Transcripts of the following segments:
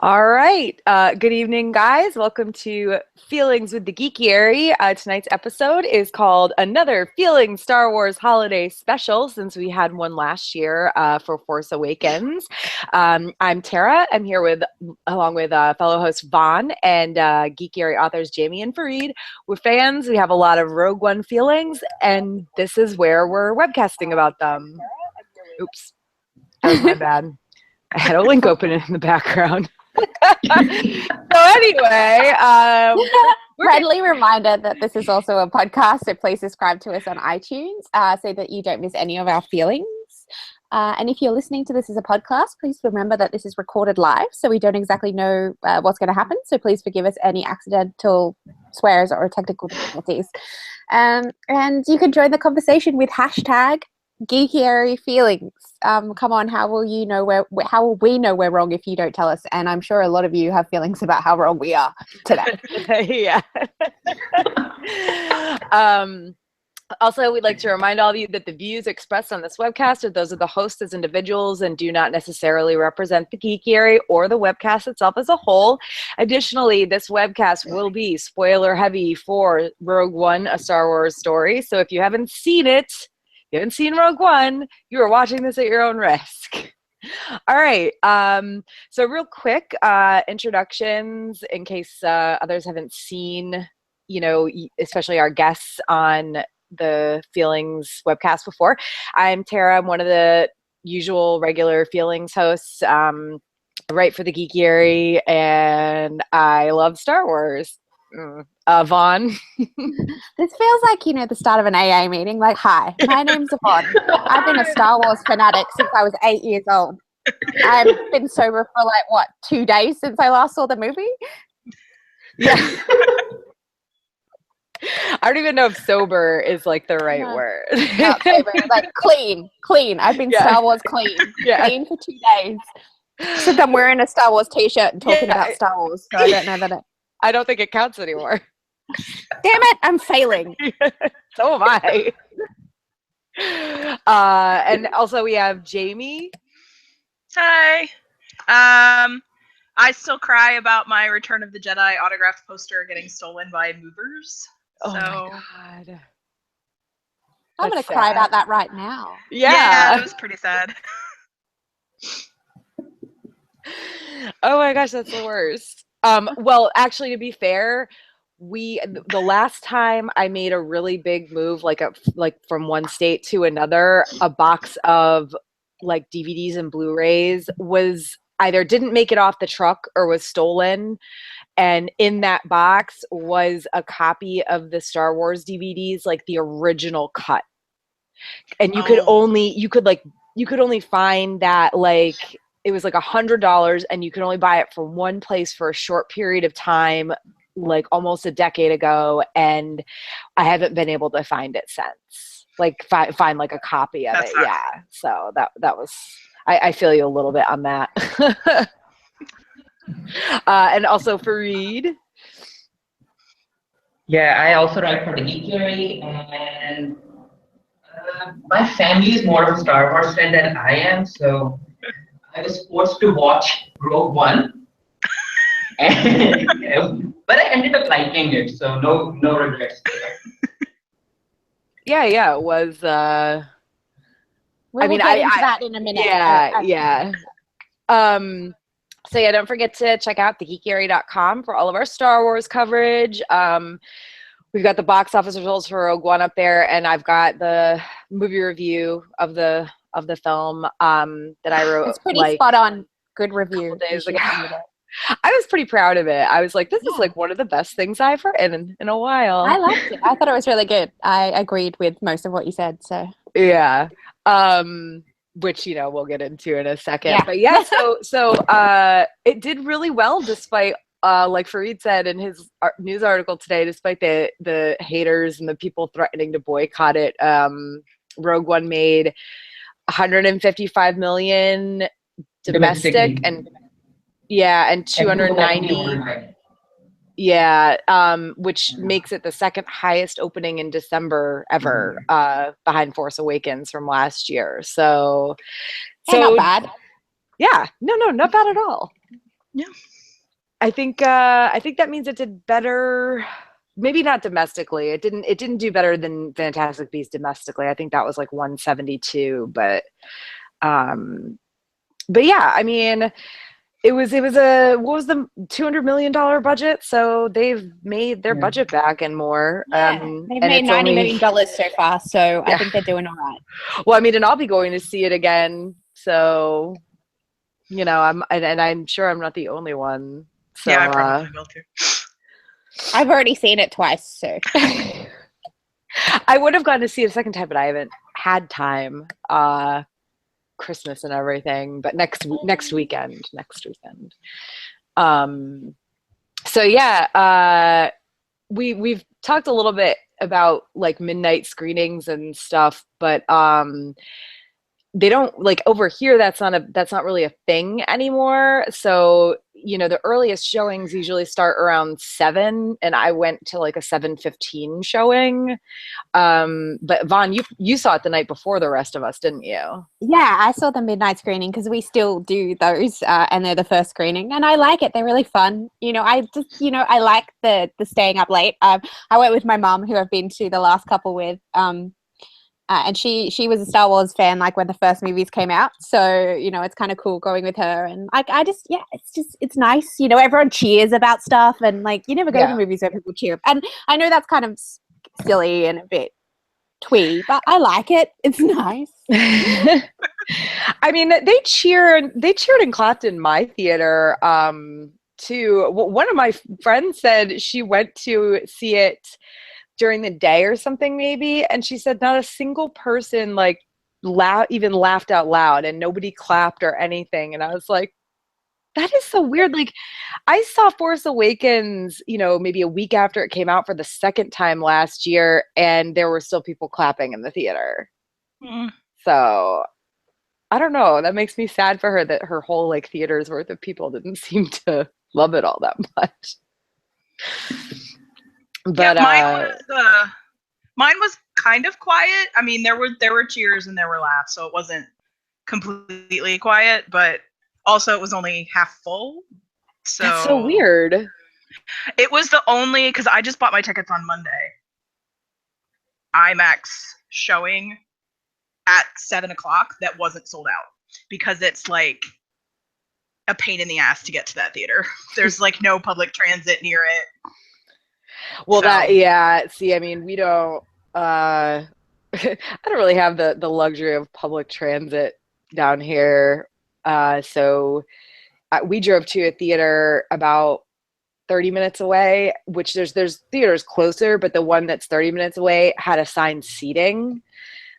All right. Good evening, guys. Welcome to Feelings with the Geekiary. Tonight's episode is called Another Feeling Star Wars Holiday Special, since we had one last year for Force Awakens. I'm Tara. I'm here along with fellow host Vaughn and Geekiary authors Jamie and Fareed. We're fans. We have a lot of Rogue One feelings, and this is where we're webcasting about them. Oops, that was my bad. I had a link open in the background. So anyway, friendly reminder that this is also a podcast, so please subscribe to us on iTunes so that you don't miss any of our feelings. And if you're listening to this as a podcast, please remember that this is recorded live, so we don't exactly know what's going to happen. So please forgive us any accidental swears or technical difficulties. And you can join the conversation with hashtag Geekiary feelings. Come on, how will we know we're wrong if you don't tell us? And I'm sure a lot of you have feelings about how wrong we are today. Yeah. Also, we'd like to remind all of you that the views expressed on this webcast are those of the host as individuals and do not necessarily represent the Geekiary or the webcast itself as a whole. Additionally, this webcast will be spoiler heavy for Rogue One, A Star Wars Story. So if you haven't seen it, you haven't seen Rogue One, you are watching this at your own risk. All right. So real quick, introductions in case others haven't seen, especially our guests on the Feelings webcast before. I'm Tara. I'm one of the usual regular Feelings hosts. I write for the Geekiary, and I love Star Wars. Vaughn. This feels like, the start of an AA meeting. Like, hi, my name's Vaughn. I've been a Star Wars fanatic since I was 8 years old. I've been sober for 2 days since I last saw the movie? Yeah. I don't even know if sober is the right word. Not sober, clean. I've been Star Wars clean. Yeah. Clean for 2 days. Except I'm wearing a Star Wars t-shirt and talking about Star Wars, so I don't know that I don't think it counts anymore. Damn it, I'm failing. So am I. And also we have Jamie. Hi. I still cry about my Return of the Jedi autographed poster getting stolen by movers. Oh my God. I'm going to cry about that right now. Yeah, it was pretty sad. Oh my gosh, that's the worst. Well, actually, to be fair, the last time I made a really big move, like from one state to another, a box of DVDs and Blu-rays was either didn't make it off the truck or was stolen. And in that box was a copy of the Star Wars DVDs, the original cut. And you could only find that it was $100, and you could only buy it from one place for a short period of time, almost a decade ago, and I haven't been able to find it since. Find a copy of it. Yeah. So that was. I feel you a little bit on that. And also Fareed. Yeah, I also write for the Geekiary, and my family is more of a Star Wars fan than I am, so I was forced to watch Rogue One, but I ended up liking it, so no regrets there. Yeah, it was. We'll get into that in a minute. Yeah. So yeah, don't forget to check out thegeekiary.com for all of our Star Wars coverage. We've got the box office results for Rogue One up there, and I've got the movie review of the film that I wrote. It's pretty spot on. Good review. Days ago. I was pretty proud of it. I was like, this is one of the best things I've heard in a while. I liked it. I thought it was really good. I agreed with most of what you said. So yeah. Which we'll get into in a second. Yeah. But yeah, so it did really well despite like Fareed said in his news article today, despite the haters and the people threatening to boycott it. Rogue One made $155 million domestic and 290 which makes it the second highest opening in December ever, behind Force Awakens from last year. So not bad. Yeah, no, not bad at all. I think that means it did better. Maybe not domestically. It didn't do better than Fantastic Beasts domestically. I think that was like 172, but yeah, I mean, it was a what was the $200 million budget? So they've made their budget back and more. Yeah, they've made $90 million so far, so I think they're doing all right. Well, I mean, and I'll be going to see it again, so you know, I'm sure I'm not the only one. So, yeah, I probably will too. I've already seen it twice, so I would have gone to see it a second time, but I haven't had time. Christmas and everything, but next weekend. So yeah, we've talked a little bit about like midnight screenings and stuff, but they don't like over here. That's not really a thing anymore. So you know, the earliest showings usually start around 7, and I went to like a 7:15 showing. But Vaughn, you saw it the night before the rest of us, didn't you? yeah, I saw the midnight screening because we still do those, and they're the first screening, and I like it. They're really fun. You know, I like the staying up late. I went with my mum, who I've been to the last couple with, and she was a Star Wars fan, like when the first movies came out. So you know, it's kind of cool going with her, and it's nice. You know, everyone cheers about stuff, and like you never go to movies where people cheer. And I know that's kind of silly and a bit twee, but I like it. It's nice. I mean, they cheered and clapped in my theater too. One of my friends said she went to see it during the day or something maybe, and she said not a single person like even laughed out loud, and nobody clapped or anything. And I was like, that is so weird. Like, I saw Force Awakens, you know, maybe a week after it came out for the second time last year, and there were still people clapping in the theater. So I don't know. That makes me sad for her that her whole like theater's worth of people didn't seem to love it all that much. But mine was kind of quiet. I mean, there were cheers and there were laughs, so it wasn't completely quiet, but also it was only half full. So that's so weird. It was the only, because I just bought my tickets on Monday, IMAX showing at 7 o'clock that wasn't sold out, because it's like a pain in the ass to get to that theater. There's like no public transit near it. Well, see, I mean, we don't, I don't really have the luxury of public transit down here. So we drove to a theater about 30 minutes away, which there's theaters closer, but the one that's 30 minutes away had assigned seating,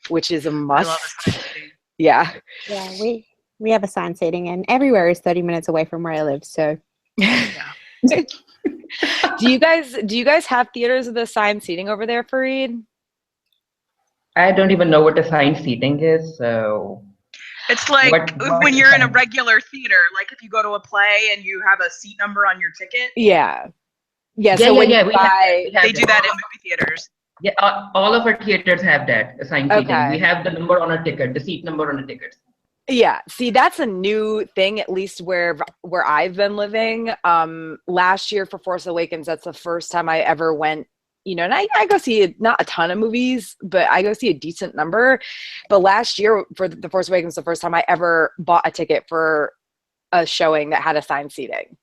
which is a must. Yeah. Yeah, we have assigned seating, and everywhere is 30 minutes away from where I live, so yeah. Do you guys have theaters with assigned seating over there, Fareed? I don't even know what assigned seating is, so it's like when you're in a regular theater, like if you go to a play and you have a seat number on your ticket. Yeah. So when you buy, they do that in movie theaters. Yeah, all of our theaters have that assigned seating. We have the number on our ticket, the seat number on the ticket. Yeah, see, that's a new thing, at least where I've been living. Last year for Force Awakens, that's the first time I ever went, you know, and I go see not a ton of movies, but I go see a decent number. But last year for the Force Awakens, the first time I ever bought a ticket for a showing that had assigned seating.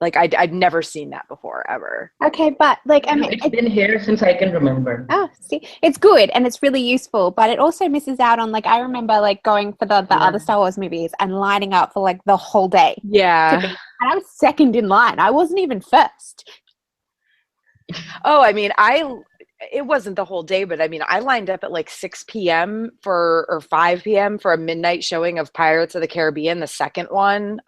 Like I'd never seen that before ever. Okay, but like I mean, it's been here since I can remember. Oh, see, it's good and it's really useful, but it also misses out on like I remember like going for the other Star Wars movies and lining up for like the whole day. Yeah, and I was second in line. I wasn't even first. Oh, I mean, it wasn't the whole day, but I mean, I lined up at like 6 p.m. or 5 p.m. for a midnight showing of Pirates of the Caribbean, the second one.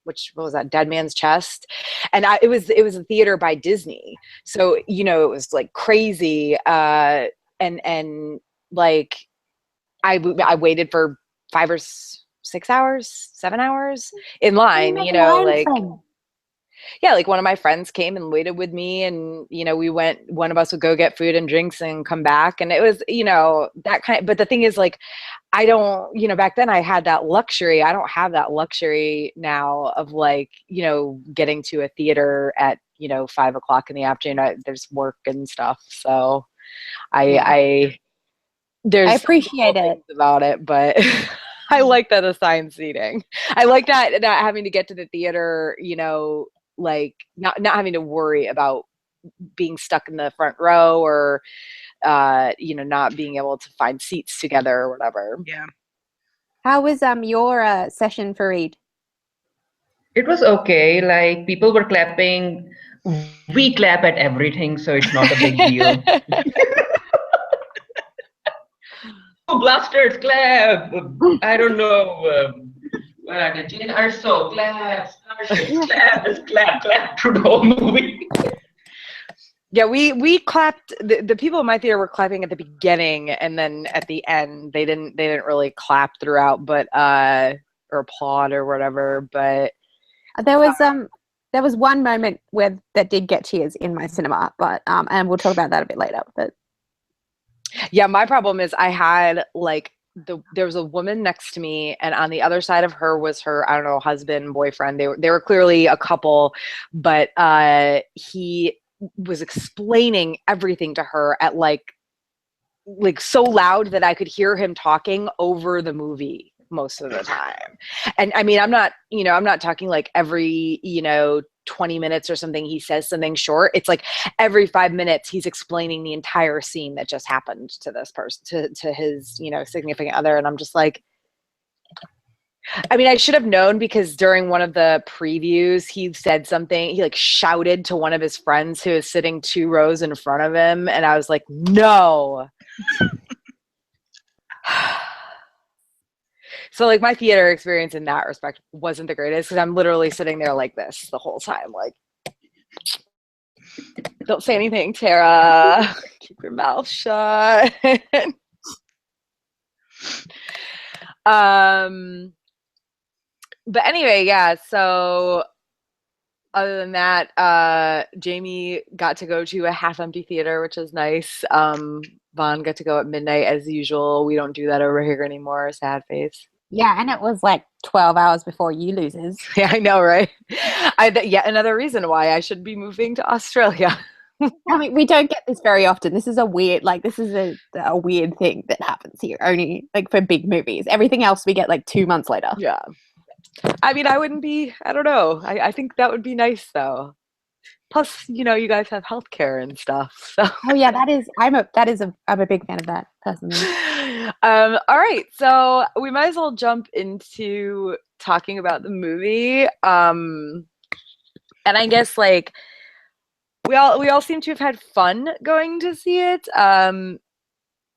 Which what was that, Dead Man's Chest, and it was a theater by Disney, so you know it was like crazy, and like I waited for 5 or 6 hours, 7 hours in line, you know, like yeah, like one of my friends came and waited with me, and we went. One of us would go get food and drinks and come back, and it was that kind of. But the thing is, like, I don't, back then I had that luxury. I don't have that luxury now of like, getting to a theater at 5 o'clock in the afternoon. There's work and stuff, so I I there's appreciate things it. about it, but I like that assigned seating. I like that not having to get to the theater, like not having to worry about being stuck in the front row or not being able to find seats together or whatever. Yeah. How was your session for Read? It was okay. Like people were clapping. We clap at everything, so it's not a big deal. Oh, blasters, clap! I don't know. Jane Erso, clap! Starships, clap! Just clap, clap through the whole movie. Yeah, we clapped. The people in my theater were clapping at the beginning, and then at the end they didn't really clap throughout, but or applaud or whatever. But There was one moment where that did get cheers in my cinema, but and we'll talk about that a bit later. But yeah, my problem is I had like there was a woman next to me, and on the other side of her was her, I don't know, husband, boyfriend. They were clearly a couple, but he was explaining everything to her at like so loud that I could hear him talking over the movie most of the time. And I mean, I'm not talking like every, 20 minutes or something he says something short. It's like every 5 minutes he's explaining the entire scene that just happened to this person, to his, significant other. And I'm just like, I mean, I should have known, because during one of the previews, he said something, he like shouted to one of his friends who was sitting 2 rows in front of him. And I was like, no. So like my theater experience in that respect wasn't the greatest, because I'm literally sitting there like this the whole time, like, don't say anything, Tara. Keep your mouth shut. But anyway, yeah, so other than that, Jamie got to go to a half-empty theater, which is nice. Vaughn got to go at midnight as usual. We don't do that over here anymore. Sad face. yeah, and it was like 12 hours before you loses. Yeah, I know, right? Yet another reason why I should be moving to Australia. I mean, we don't get this very often. This is a weird, this is a weird thing that happens here, only like for big movies. Everything else we get like 2 months later. Yeah. I mean, I don't know. I think that would be nice though. Plus, you guys have healthcare and stuff. So. Oh yeah, I'm a big fan of that personally. All right, so we might as well jump into talking about the movie. And I guess like we all seem to have had fun going to see it.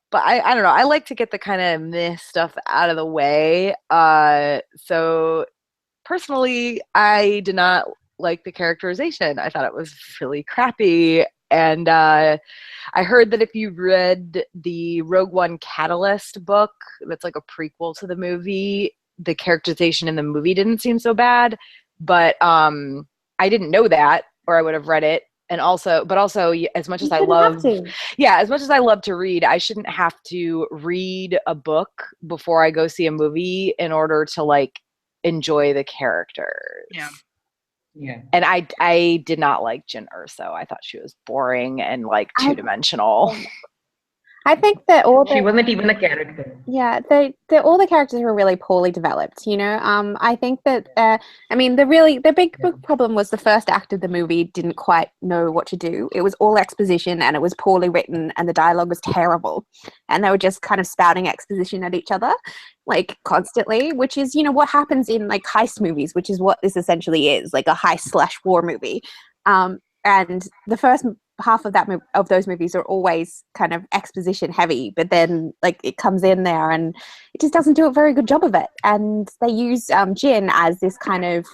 But I don't know. I like to get the kind of meh stuff out of the way. So personally, I did not like the characterization. I thought it was really crappy. And I heard that if you read the Rogue One Catalyst book, that's like a prequel to the movie, the characterization in the movie didn't seem so bad. But I didn't know that, or I would have read it. And also, as much as I love, as much as I love to read, I shouldn't have to read a book before I go see a movie in order to like enjoy the characters. Yeah. Yeah. And I did not like Jyn Erso. I thought she was boring and like two-dimensional. I think that she wasn't even a character. Yeah, all the characters were really poorly developed. I think that I mean the big problem was the first act of the movie didn't quite know what to do. It was all exposition, and it was poorly written, and the dialogue was terrible, and they were just kind of spouting exposition at each other like constantly, which is what happens in like heist movies, which is what this essentially is, like a heist/war movie. And the first half of of those movies are always kind of exposition heavy, but then like it comes in there and it just doesn't do a very good job of it. And they use Jyn as this kind of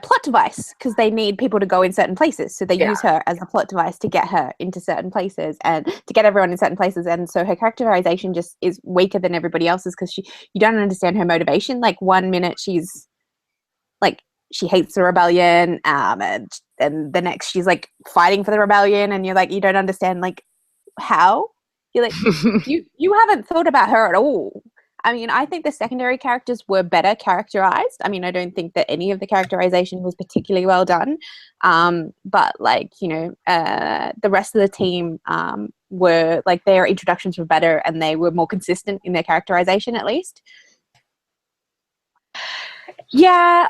plot device, because they need people to go in certain places, so they use her as a plot device to get her into certain places and to get everyone in certain places. And so her characterization just is weaker than everybody else's, because you don't understand her motivation. Like 1 minute she's like she hates the rebellion, and the next she's like fighting for the rebellion, and you're like, you don't understand like how. You're like, you haven't thought about her at all. I mean, I think the secondary characters were better characterized. I mean, I don't think that any of the characterization was particularly well done. But like, the rest of the team were like, their introductions were better and they were more consistent in their characterization, at least. Yeah,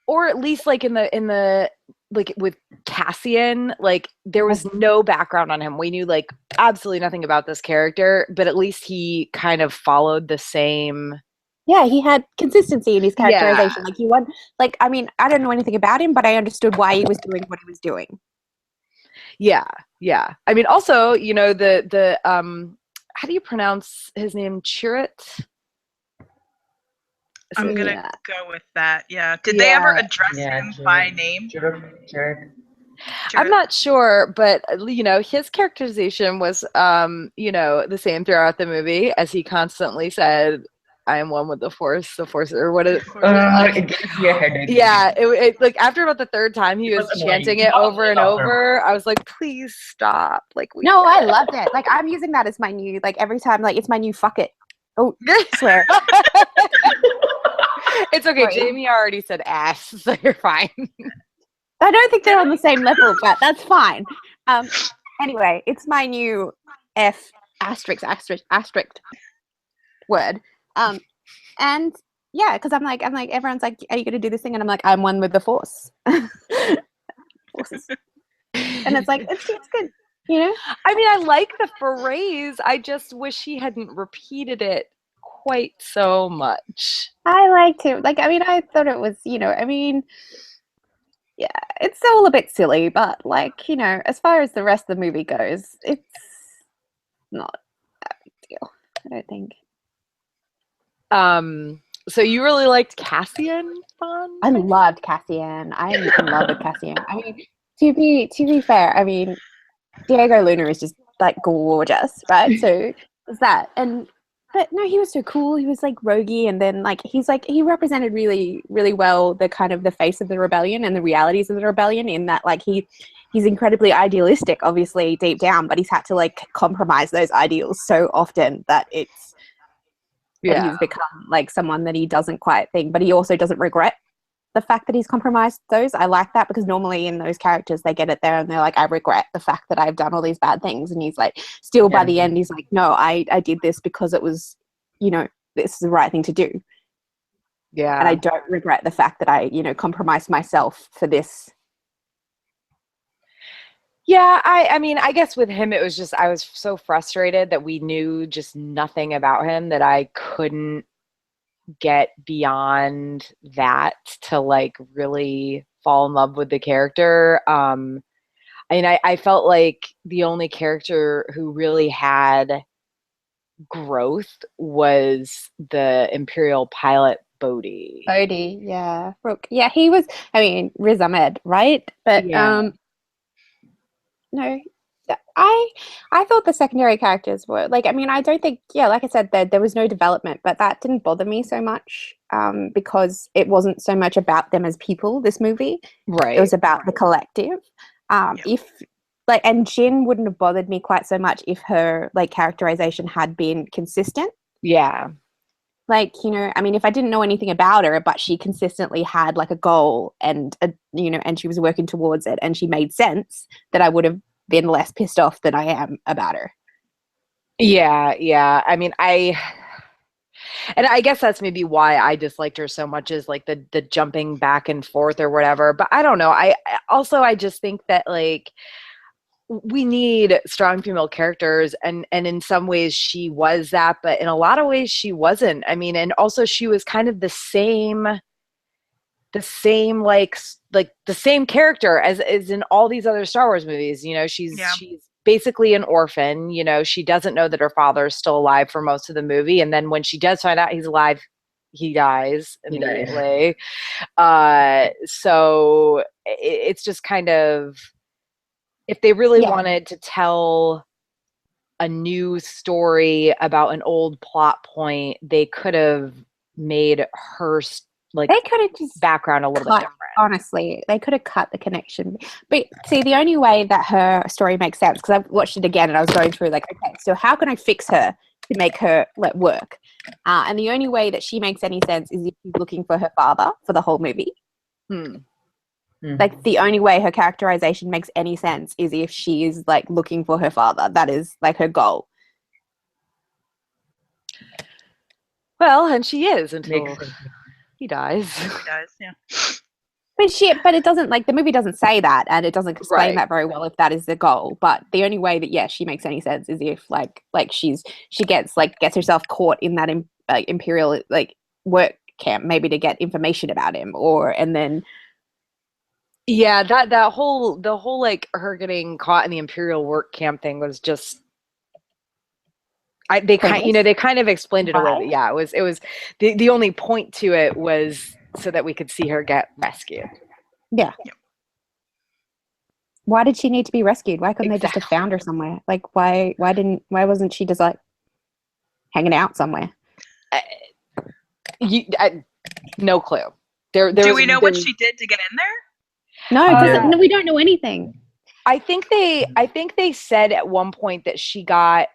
or at least like in the like with Cassian, like there was no background on him. We knew like absolutely nothing about this character, but at least he kind of followed the same. Yeah, he had consistency in his characterization. Yeah. Like he won. Like, I mean, I don't know anything about him, but I understood why he was doing what he was doing. Yeah, yeah. I mean, also, the how do you pronounce his name? Chirrut? I'm gonna Yeah. go with that. Yeah. Did they ever address him by name? Jared. I'm not sure, but his characterization was the same throughout the movie, as he constantly said, "I am one with the Force," or what is It gives me a headache. yeah, it like after about the third time he was was chanting annoying. it over and over. I was like, please stop. Like No, I loved it. Like, I'm using that as my new, like, every time, like, it's my new fuck it. Oh, swear. It's okay. Sorry. Jamie already said ass, so you're fine. I don't think they're on the same level, but that's fine. Anyway, it's my new F asterisk word. And yeah, because I'm like, everyone's like, are you going to do this thing? And I'm like, I'm one with the Force. Forces. And it's like, it's good, I mean, I like the phrase. I just wish he hadn't repeated it quite so much. I liked it. Like, I mean, I thought it was, I mean, yeah, it's all a bit silly, but like, as far as the rest of the movie goes, it's not that big deal, I don't think. So you really liked Cassian, Fawn? I loved Cassian. I'm in love with Cassian. I mean, to be fair, I mean, Diego Luna is just like gorgeous, right? So there's that. But no, he was so cool. He was like roguey, and then like he represented really, really well the kind of the face of the rebellion and the realities of the rebellion, in that like he's incredibly idealistic, obviously deep down, but he's had to like compromise those ideals so often that that he's become like someone that he doesn't quite think, but he also doesn't regret the fact that he's compromised those. I like that, because normally in those characters they get it there and they're like, I regret the fact that I've done all these bad things, and he's like, still by the end he's like, no, I did this because it was, this is the right thing to do. Yeah. And I don't regret the fact that I, compromised myself for this. Yeah, I mean, I guess with him, it was just, I was so frustrated that we knew just nothing about him that I couldn't get beyond that to like really fall in love with the character. I mean, I felt like the only character who really had growth was the Imperial pilot Bodhi. Yeah. Rook. Yeah, he was, I mean, Riz Ahmed, right? But Yeah. no, I thought the secondary characters were like, I mean, I don't think, yeah, like I said, there was no development, but that didn't bother me so much, because it wasn't so much about them as people, this movie. Right. It was about the collective. If like, and Jin wouldn't have bothered me quite so much if her like characterization had been consistent. Yeah. Like, I mean, if I didn't know anything about her, but she consistently had like a goal and and she was working towards it, and she made sense, that I would have been less pissed off than I am about her. Yeah. I mean, and I guess that's maybe why I disliked her so much, is like the jumping back and forth or whatever. But I don't know. I just think that like we need strong female characters, and in some ways she was that, but in a lot of ways she wasn't. I mean, and also she was kind of the same like the same character as in all these other Star Wars movies. She's basically an orphan. She doesn't know that her father is still alive for most of the movie, and then when she does find out he's alive, he dies immediately. So it's just kind of, if they really wanted to tell a new story about an old plot point, they could have made her like They could have just background a little bit cut, different. honestly. They could have cut the connection. But see, the only way that her story makes sense, because I've watched it again and I was going through like, okay, so how can I fix her to make her work? And the only way that she makes any sense is if she's looking for her father for the whole movie. Like the only way her characterization makes any sense is if she is like looking for her father. That is like her goal. Well, and she is until Makes sense. he dies. He dies, yeah. But it doesn't, like, the movie doesn't say that, and it doesn't explain Right. that very well if that is the goal. But the only way that she makes any sense is if like she gets herself caught in that imperial like work camp, maybe to get information about him, and then Yeah, the whole like her getting caught in the Imperial work camp thing was just they kind of explained it away, but yeah, it was the only point to it was so that we could see her get rescued. Yeah. Why did she need to be rescued? Why couldn't they just have Exactly. found her somewhere? Like, why wasn't she just like hanging out somewhere? No clue. Do we know what she did to get in there? No, because we don't know anything. I think they said at one point that she got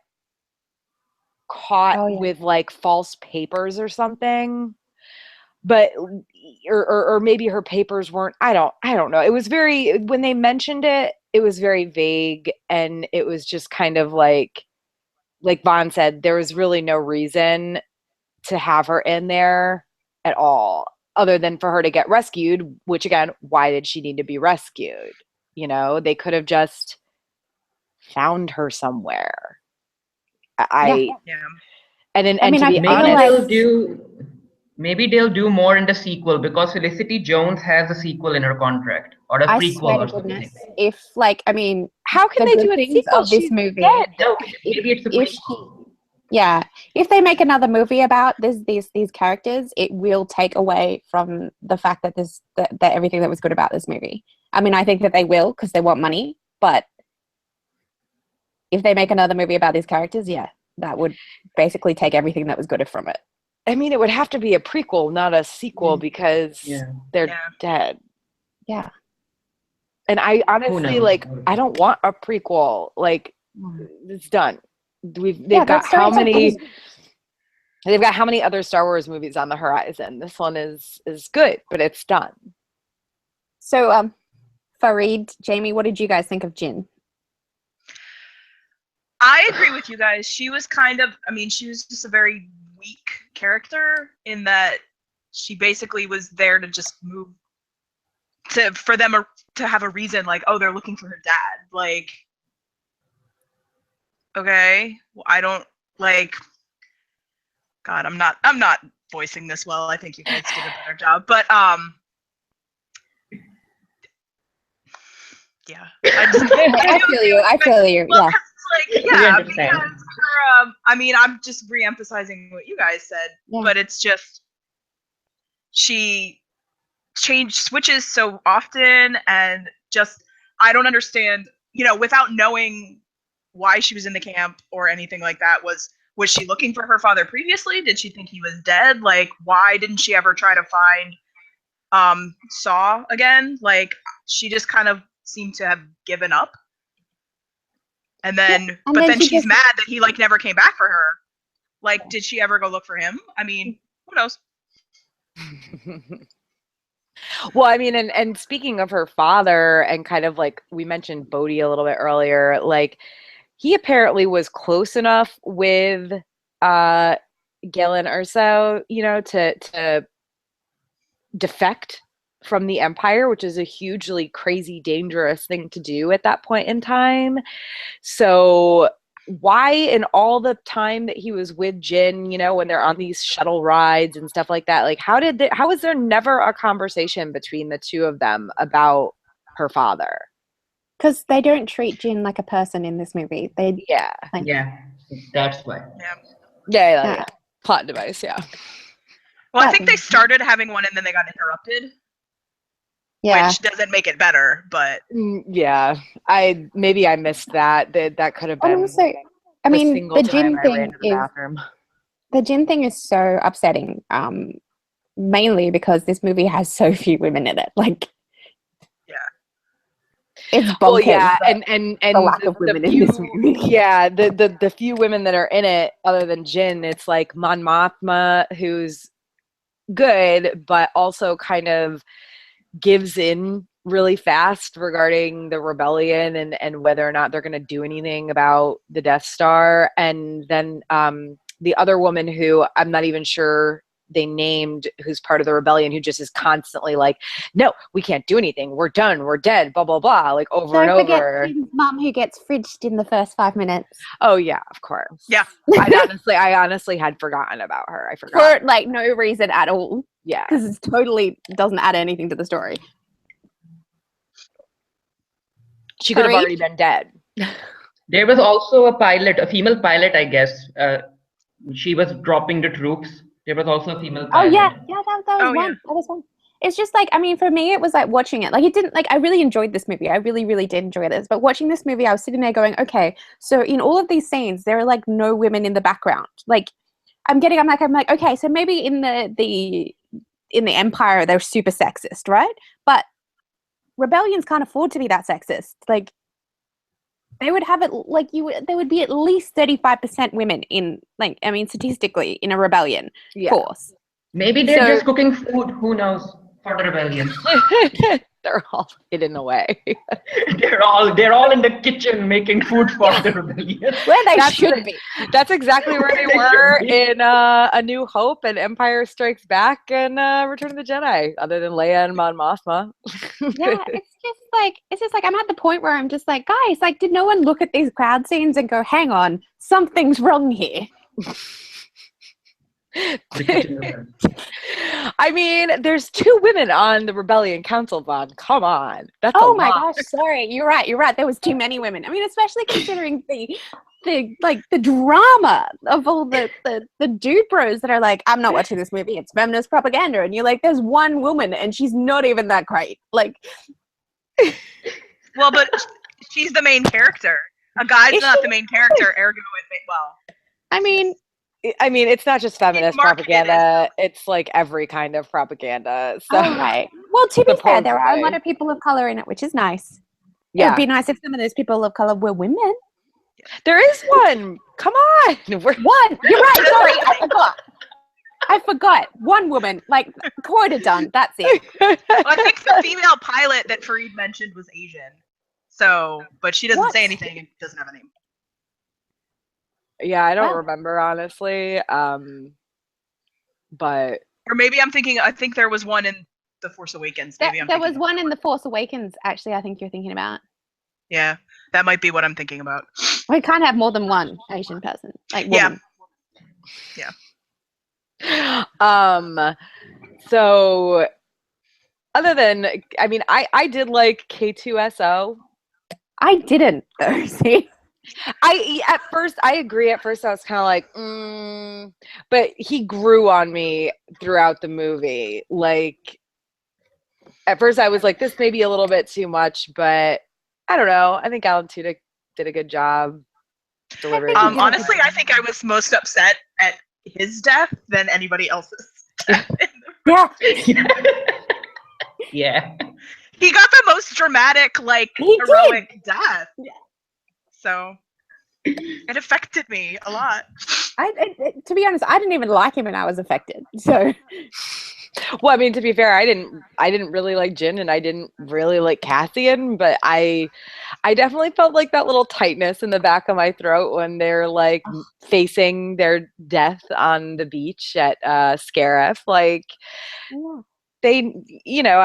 caught with like false papers or something, but or maybe her papers weren't. I don't know. It was when they mentioned it, it was very vague, and it was just kind of like Vaughn said, there was really no reason to have her in there at all, other than for her to get rescued. Which again, why did she need to be rescued? They could have just found her somewhere. Yeah. And to be honest, maybe they'll do more in the sequel, because Felicity Jones has a sequel in her contract, or a I prequel swear or to something. goodness, if like, I mean, how can the they good do a things sequel? of this She's movie? dead. No, maybe it's a prequel. If they make another movie about these characters, it will take away from the fact that that everything that was good about this movie. I mean, I think that they will because they want money, but if they make another movie about these characters, yeah, that would basically take everything that was good from it. I mean, it would have to be a prequel, not a sequel, because they're dead. Yeah. And I honestly, I don't want a prequel. Like, it's done. They've got how many other Star Wars movies on the horizon? This one is good, but it's done. So, Fareed, Jamie, what did you guys think of Jin? I agree with you guys. She was she was just a very weak character in that she basically was there to just move for them to have a reason, like, oh, they're looking for her dad. Like, okay, I don't like. God, I'm not voicing this well. I think you guys did a better job, but yeah. I feel you. Well, yeah. Because her, I'm just re-emphasizing what you guys said, but it's just she switches so often, and just I don't understand. Without knowing why she was in the camp or anything like that, was she looking for her father previously? Did she think he was dead? Like, why didn't she ever try to find Saw again? Like, she just kind of seemed to have given up. And then, but then she's mad that he never came back for her. Like, did she ever go look for him? I mean, who knows? Well, I mean, and speaking of her father, and kind of like we mentioned Bodhi a little bit earlier, like he apparently was close enough with Galen Erso, to defect from the Empire, which is a hugely crazy, dangerous thing to do at that point in time. So why, in all the time that he was with Jin, when they're on these shuttle rides and stuff like that, like how was there never a conversation between the two of them about her father? Because they don't treat Jin like a person in this movie. That's why. Yeah. Plot device, yeah. Well, I think they started having one and then they got interrupted. Yeah. Which doesn't make it better, but yeah, I missed that. That could have been. Also, I mean, the Jin thing is so upsetting. mainly because this movie has so few women in it. Like, Yeah. it's bonkers. Well, yeah, and the lack of women in this movie. Yeah, the few women that are in it, other than Jin, it's like Mon Mothma, who's good, but also kind of gives in really fast regarding the rebellion and whether or not they're going to do anything about the Death Star. And then the other woman who I'm not even sure they named, who's part of the rebellion, who just is constantly like, no, we can't do anything. We're done. We're dead. Blah, blah, blah. Like over Don't and forget over. Jin's mum who gets fridged in the first 5 minutes. Oh yeah, of course. Yeah. I honestly had forgotten about her. I forgot. For like no reason at all. Yeah. Because it totally doesn't add anything to the story. She could have Fareed? already been dead. There was also a pilot, a female pilot, I guess. She was dropping the troops. There was also a female Oh pilot. yeah, that was Oh, one. yeah. That was one. It's just like, I mean, for me, it was like watching it. Like, it didn't, like, I really enjoyed this movie. I really, really did enjoy this. But watching this movie, I was sitting there going, okay, so in all of these scenes, there are like no women in the background. Like, I'm like, okay, so maybe in the Empire, they're super sexist, right? But rebellions can't afford to be that sexist. Like, they would have it like there would be at least 35% women in, like, I mean, statistically in a rebellion force. Maybe they're just cooking food. Who knows? For the rebellion. They're all hidden away. they're all in the kitchen making food for the rebellion. Where they should be. That's exactly where they were in A New Hope and Empire Strikes Back and Return of the Jedi, other than Leia and Mon Mothma. Yeah, it's just like I'm at the point where I'm just like, guys, like, did no one look at these crowd scenes and go, hang on, something's wrong here? I mean, there's 2 women on the Rebellion Council, Vaughn. Come on. That's oh a my lot. gosh, sorry. You're right. There was too many women. I mean, especially considering the drama of all the dude bros that are like, I'm not watching this movie, it's feminist propaganda. And you're like, there's one woman and she's not even that great. Like, Well, but she's the main character. A guy's not the main character, ergo well. I mean, it's not just feminist marketed propaganda. It's like every kind of propaganda. So, oh, right. Well, to be fair, there are a lot supposedly. of people of color in it, which is nice. It Yeah. would be nice if some of those people of color were women. There is one. Come on. One. You're right. Sorry, I forgot. One woman. Like, quota done. That's it. Well, I think the female pilot that Fareed mentioned was Asian. So, but she doesn't say anything and doesn't have a name. Yeah, I don't Wow. remember, honestly. But Or maybe I think there was one in The Force Awakens. Maybe There was one in The Force Awakens, actually, I think you're thinking about. Yeah, that might be what I'm thinking about. We can't have more than one Asian person. Like, woman. Yeah. So other than, I mean, I did like K2SO. I didn't, though, see? At first, I agree. At first, I was kind of like, but he grew on me throughout the movie. Like, at first, I was like, this may be a little bit too much, but I don't know. I think Alan Tudyk did a good job delivering. Honestly, I think I was most upset at his death than anybody else's death. Yeah. Yeah. He got the most dramatic, like, heroic death. Yeah. So it affected me a lot. To be honest, I didn't even like him and I was affected. So, well, I mean, to be fair, I didn't really like Jin and I didn't really like Cassian, but I definitely felt like that little tightness in the back of my throat when they're like facing their death on the beach at Scarif. Like, they, you know,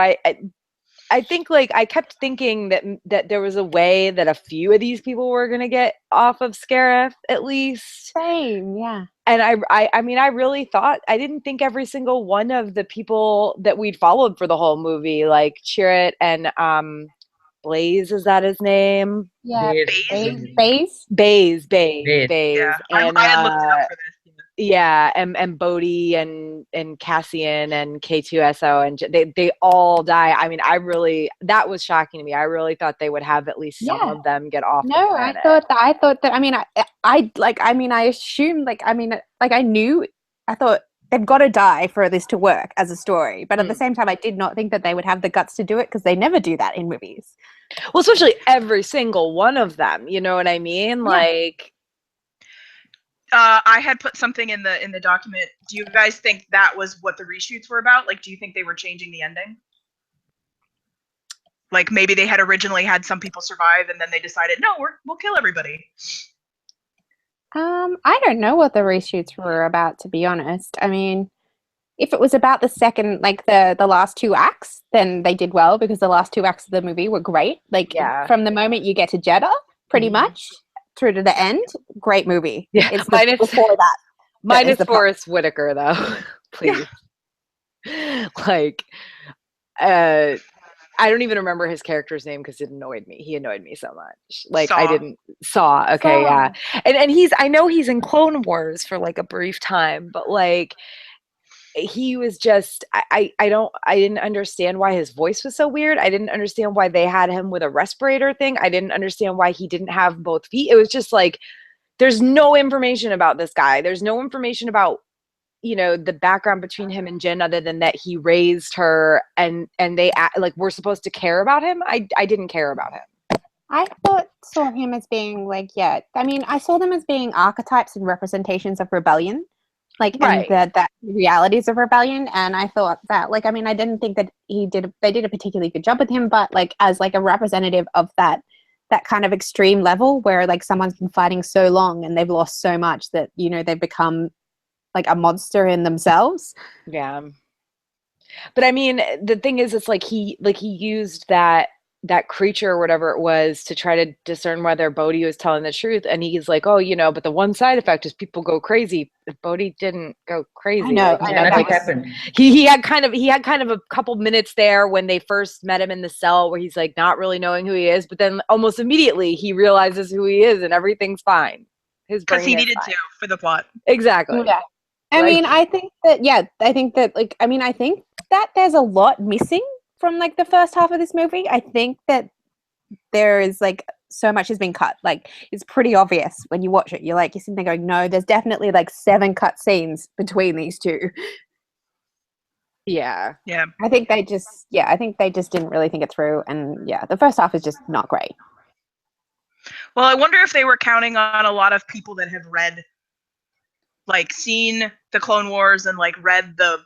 I think, like, I kept thinking that there was a way that a few of these people were going to get off of Scarif, at least. same, yeah. And I mean, I really thought, I didn't think every single one of the people that we'd followed for the whole movie, like Chirrut and Blaze, is that his name? Yeah. Baze? Baze? Yeah, And, I had looked it up for this. yeah, and Bodhi and Cassian and K2SO, and they all die. I mean, that was shocking to me. I really thought they would have at least some of them get off. No, I thought that. I mean, I assumed, like, I mean, like, I knew. I thought they've got to die for this to work as a story. But at the same time, I did not think that they would have the guts to do it because they never do that in movies. Well, especially every single one of them. You know what I mean? Yeah. Like, I had put something in the document. Do you guys think that was what the reshoots were about? Like, do you think they were changing the ending? Like, maybe they had originally had some people survive, and then they decided, no, we'll kill everybody. I don't know what the reshoots were about, to be honest. I mean, if it was about the second, like the last two acts, then they did well because the last two acts of the movie were great. Like from the moment you get to Jeddah, pretty much through to the end, great movie. Yeah, it's before that. Minus Forrest Whitaker, though, please. Like, I don't even remember his character's name because it annoyed me. He annoyed me so much. Like I didn't saw. Okay, yeah. And I know he's in Clone Wars for like a brief time, but like he was just I didn't understand why his voice was so weird. I didn't understand why they had him with a respirator thing. I didn't understand why he didn't have both feet. It was just like there's no information about this guy. There's no information about the background between him and Jin other than that he raised her and they like we're supposed to care about him. I didn't care about him. I saw him as being like, I mean, I saw them as being archetypes and representations of rebellion, like and that realities of rebellion. And I thought that, like, I mean, I didn't think that they did a particularly good job with him, but like as like a representative of that kind of extreme level where like someone's been fighting so long and they've lost so much that they've become like a monster in themselves. Yeah. But I mean, the thing is, it's like he used that creature or whatever it was to try to discern whether Bodhi was telling the truth. And he's like, oh, but the one side effect is people go crazy. Bodhi didn't go crazy. I know. Nothing happened. He had kind of a couple minutes there when they first met him in the cell where he's like not really knowing who he is. But then almost immediately he realizes who he is and everything's fine. His brain because he needed to for the plot. Exactly. Yeah. I mean, I think that there's a lot missing from like the first half of this movie. I think that there is like so much has been cut. Like it's pretty obvious when you watch it. You're sitting there going, no, there's definitely like 7 cut scenes between these two. Yeah. Yeah. I think they just didn't really think it through. And yeah, the first half is just not great. Well, I wonder if they were counting on a lot of people that have read, like, seen the Clone Wars and like read the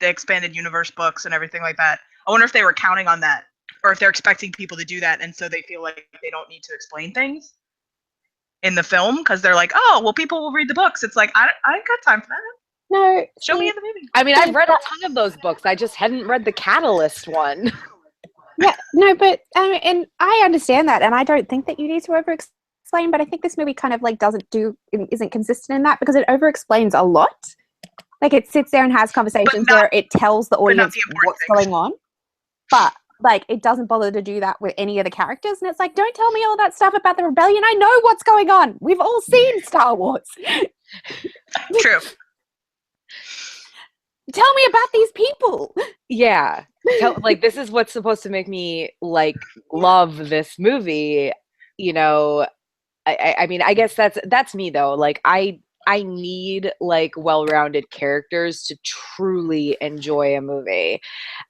expanded universe books and everything like that. I wonder if they were counting on that, or if they're expecting people to do that, and so they feel like they don't need to explain things in the film because they're like, oh, well, people will read the books. It's like I ain't got time for that. No, Show me in the movie. I mean, I've read a ton of those books. I just hadn't read the Catalyst one. Yeah, no, but and I understand that, and I don't think that you need to over-explain, but I think this movie kind of like isn't consistent in that because it over-explains a lot. Like it sits there and has conversations where it tells the audience what's going on, but like it doesn't bother to do that with any of the characters. And it's like, don't tell me all that stuff about the rebellion. I know what's going on. We've all seen Star Wars. True. Tell me about these people. Yeah. Like this is what's supposed to make me like love this movie. I mean, I guess that's me though. Like I need like well-rounded characters to truly enjoy a movie.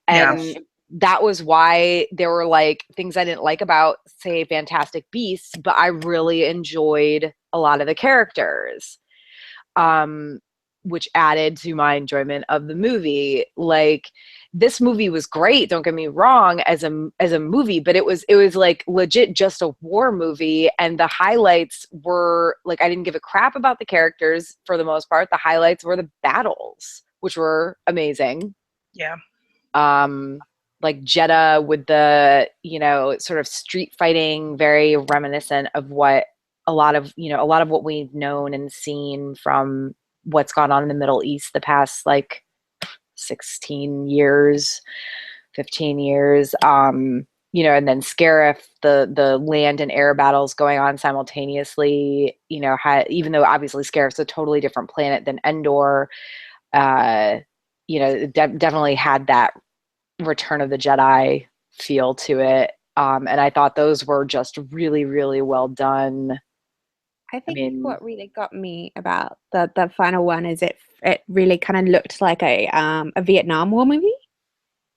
And that was why there were like things I didn't like about, say, Fantastic Beasts, but I really enjoyed a lot of the characters, which added to my enjoyment of the movie. Like this movie was great, don't get me wrong, as a movie, but it was like legit just a war movie, and the highlights were like I didn't give a crap about the characters for the most part. The highlights were the battles, which were amazing. Yeah. Like Jeddah with the sort of street fighting, very reminiscent of what a lot of what we've known and seen from what's gone on in the Middle East the past like 16 years, 15 years, and then Scarif, the land and air battles going on simultaneously, even though obviously Scarif's a totally different planet than Endor, definitely had that Return of the Jedi feel to it. And I thought those were just really, really well done. I think mean, what really got me about the final one is it really kind of looked like a Vietnam War movie.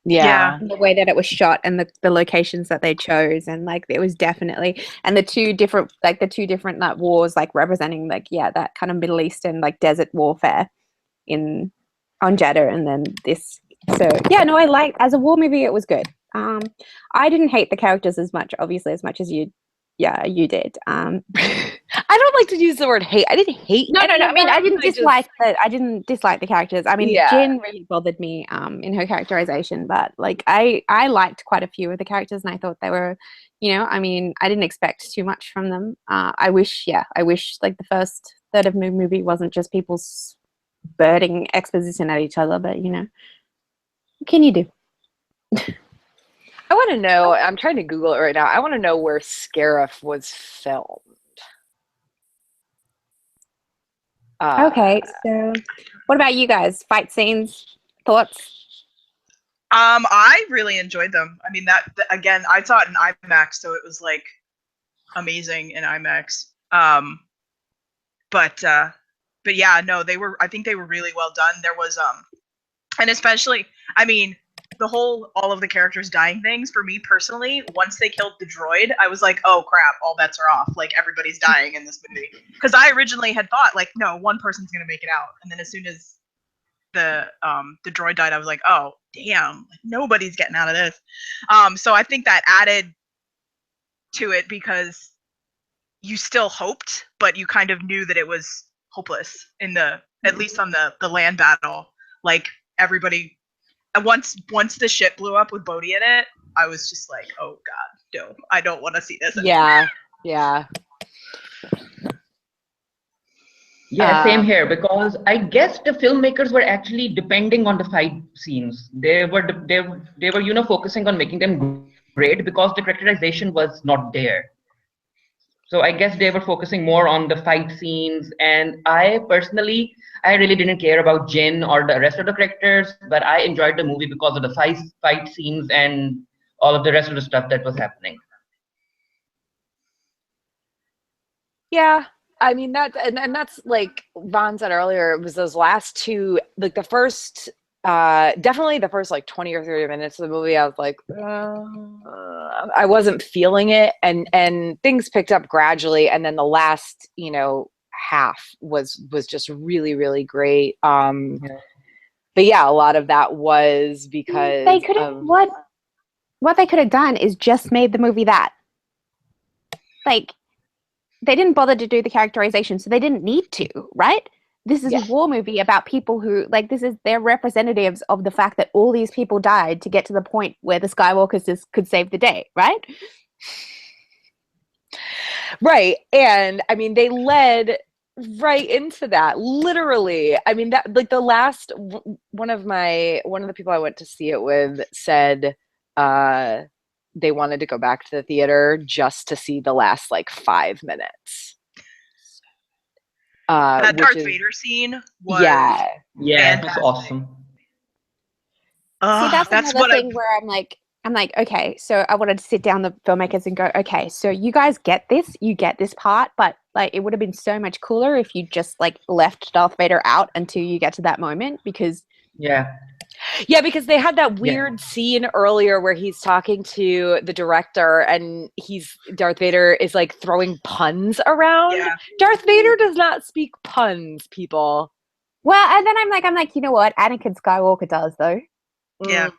Yeah. The way that it was shot and the locations that they chose, and like it was definitely, and the two different like wars, like representing like that kind of Middle Eastern like desert warfare on Jeddah, and then this. So yeah, no, I liked, as a war movie it was good. I didn't hate the characters as much, obviously, as much as you did. I don't like to use the word hate. I didn't hate. No. any I of mean, I them. didn't dislike I didn't dislike the characters. I mean, Yeah. Jin really bothered me in her characterization, but like I liked quite a few of the characters, and I thought they were, I mean, I didn't expect too much from them. I wish like the first third of the movie wasn't just people spurting exposition at each other, but what can you do? I want to know. I'm trying to Google it right now. I want to know where Scarif was filmed. Okay, so what about you guys? Fight scenes, thoughts? I really enjoyed them. I mean, again, I saw it in IMAX, so it was like amazing in IMAX. But yeah, no, I think they were really well done. There was and especially, I mean, all of the characters dying things, for me personally, once they killed the droid, I was like, oh crap, all bets are off. Like, everybody's dying in this movie. Because I originally had thought, like, no, one person's gonna make it out. And then as soon as the droid died, I was like, oh damn, like, nobody's getting out of this. So I think that added to it, because you still hoped, but you kind of knew that it was hopeless at least on the land battle. Like, everybody, once the ship blew up with Bodhi in it, I was just like, oh god, no, I don't want to see this anymore. Yeah. Yeah, same here, because I guess the filmmakers were actually depending on the fight scenes. They were focusing on making them great because the characterization was not there. So I guess they were focusing more on the fight scenes, and I really didn't care about Jin or the rest of the characters, but I enjoyed the movie because of the fight scenes and all of the rest of the stuff that was happening. Yeah. I mean, that's like Vaughn said earlier, it was those last two, like the first, definitely the first like 20 or 30 minutes of the movie, I was like, I wasn't feeling it, and things picked up gradually, and then the last, half was just really, really great. But yeah, a lot of that was because they could have what they could have done is just made the movie that. Like, they didn't bother to do the characterization, so they didn't need to, right? This is a war movie about people who, like, they're representatives of the fact that all these people died to get to the point where the Skywalkers could save the day, right? Right. And I mean, they led right into that, literally. I mean, that, like, the last one of the people I went to see it with said they wanted to go back to the theater just to see the last like 5 minutes. That Darth Vader scene was it was awesome. See, that's another thing where I'm like, okay, so I wanted to sit down the filmmakers and go, okay, so you guys get this part, but like it would have been so much cooler if you just like left Darth Vader out until you get to that moment, because because they had that weird scene earlier where he's talking to the director and Darth Vader is like throwing puns around. Yeah. Darth Vader does not speak puns, people. Well, and then I'm like, you know what? Anakin Skywalker does, though. Yeah.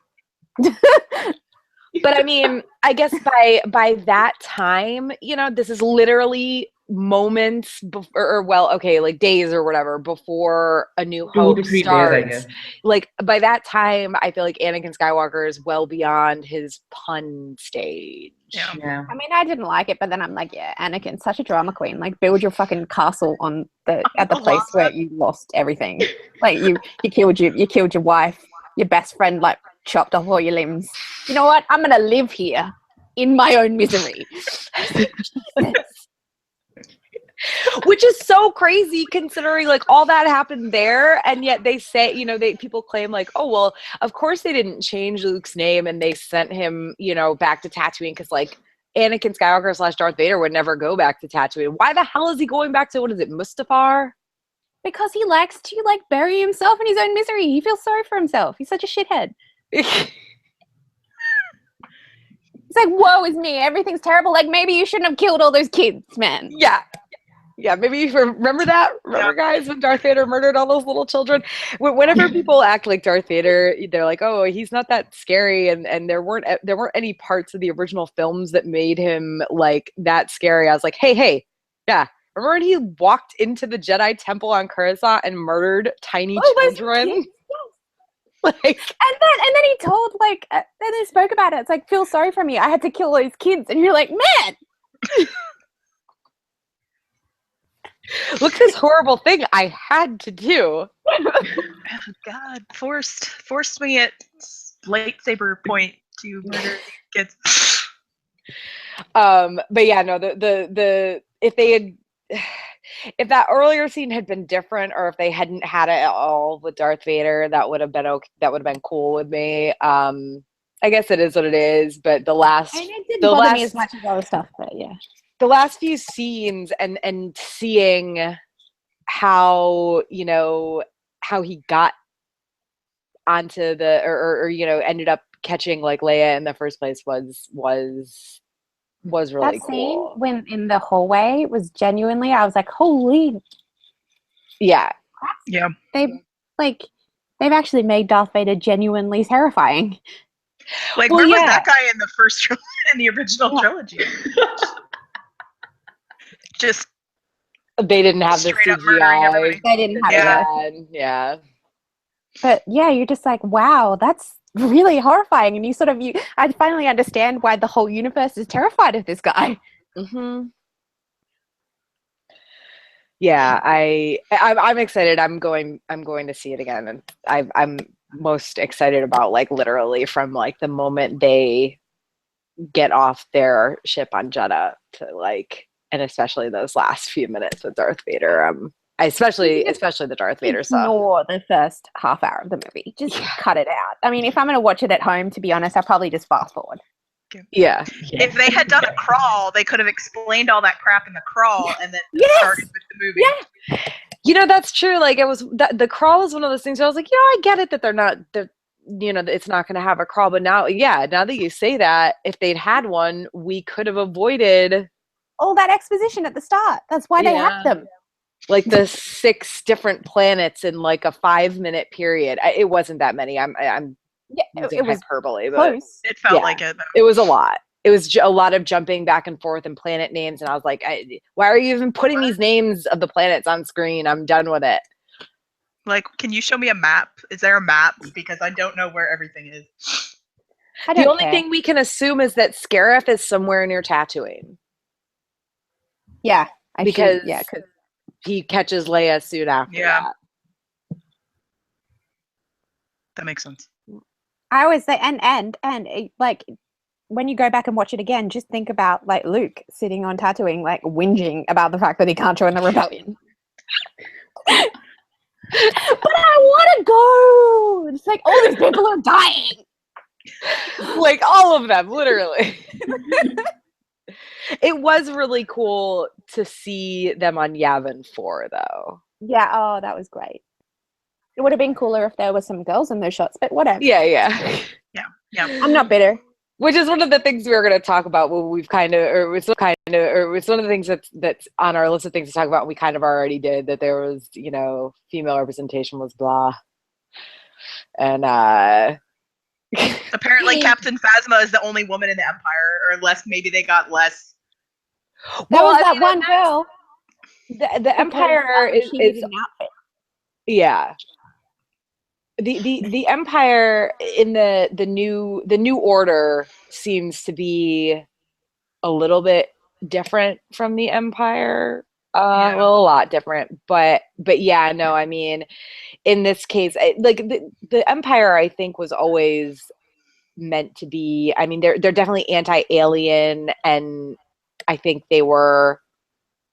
But I mean, I guess by that time, this is literally moments like days or whatever before A New Hope 2 to 3 starts. days, I guess. Like, by that time, I feel like Anakin Skywalker is well beyond his pun stage. Yeah. I mean, I didn't like it, but then I'm like, yeah, Anakin, such a drama queen. Like, build your fucking castle at the place where you lost everything. Like, you killed your wife, your best friend, like, chopped off all your limbs. You know what? I'm gonna live here in my own misery. Which is so crazy considering like all that happened there, and yet they say, people claim like, oh well, of course they didn't change Luke's name and they sent him, back to Tatooine because like Anakin Skywalker / Darth Vader would never go back to Tatooine. Why the hell is he going back to, what is it, Mustafar? Because he likes to like bury himself in his own misery. He feels sorry for himself. He's such a shithead. It's like, woe is me. Everything's terrible. Like, maybe you shouldn't have killed all those kids, man. Yeah. Yeah, maybe you remember that? Remember, guys, when Darth Vader murdered all those little children? Whenever people act like Darth Vader, they're like, "Oh, he's not that scary," and there weren't any parts of the original films that made him like that scary. I was like, "Hey, yeah, remember when he walked into the Jedi Temple on Coruscant and murdered tiny children?" Like, and then he told then they spoke about it. It's like, feel sorry for me. I had to kill those kids, and you're like, man. Look, this horrible thing I had to do. Oh, God, forced me at lightsaber point to murder kids. But yeah, no, the if that earlier scene had been different, or if they hadn't had it at all with Darth Vader, that would have been okay. That would have been cool with me. I guess it is what it is. But it didn't bother me as much as other stuff. But yeah, the last few scenes and seeing how how he got onto the or ended up catching like Leia in the first place was really that cool. scene when in the hallway was genuinely, I was like, holy, yeah. They've actually made Darth Vader genuinely terrifying. Like, where was that guy in the first in the original trilogy? Just they didn't have the CGI. They didn't have it. Yeah. But yeah, you're just like, wow, that's really horrifying. And I finally understand why the whole universe is terrified of this guy. Mm-hmm. Yeah, I'm excited. I'm going to see it again, and I'm most excited about like literally from like the moment they get off their ship on Jeddah to like, and especially those last few minutes with Darth Vader. Especially the Darth Vader stuff. Ignore the first half hour of the movie. Just cut it out. I mean, if I'm going to watch it at home, to be honest, I'll probably just fast forward. Yeah. If they had done a crawl, they could have explained all that crap in the crawl and then started with the movie. Yeah. That's true. Like, it was the crawl was one of those things where I was like, I get it that it's not going to have a crawl, but now that you say that, if they'd had one, we could have avoided all that exposition at the start. That's why they have them. Like the 6 different planets in like a 5-minute period. It wasn't that many. I'm it was hyperbole, but close. It felt like it. Though. It was a lot. It was a lot of jumping back and forth and planet names, and I was like, why are you even putting these names of the planets on screen? I'm done with it. Like, can you show me a map? Is there a map? Because I don't know where everything is. The only thing we can assume is that Scarif is somewhere near Tatooine. Yeah, because he catches Leia soon after that. That makes sense. I always say, and like, when you go back and watch it again, just think about like Luke sitting on Tatooine, like whinging about the fact that he can't join the rebellion. But I want to go. It's like all these people are dying. Like all of them, literally. It was really cool to see them on Yavin 4, though. Yeah, oh, that was great. It would have been cooler if there were some girls in those shots, but whatever. Yeah. I'm not bitter. Which is one of the things we were going to talk about. Well, it's one of the things that's on our list of things to talk about. And we kind of already did that. There was, female representation was blah, and apparently Captain Phasma is the only woman in the Empire, or unless maybe they got less. There was that one girl. The Empire is yeah. The Empire in the new order seems to be a little bit different from the Empire. Well, a lot different, but yeah, no, I mean, in this case, like the Empire, I think, was always meant to be. I mean, they're definitely anti-alien, and I think they were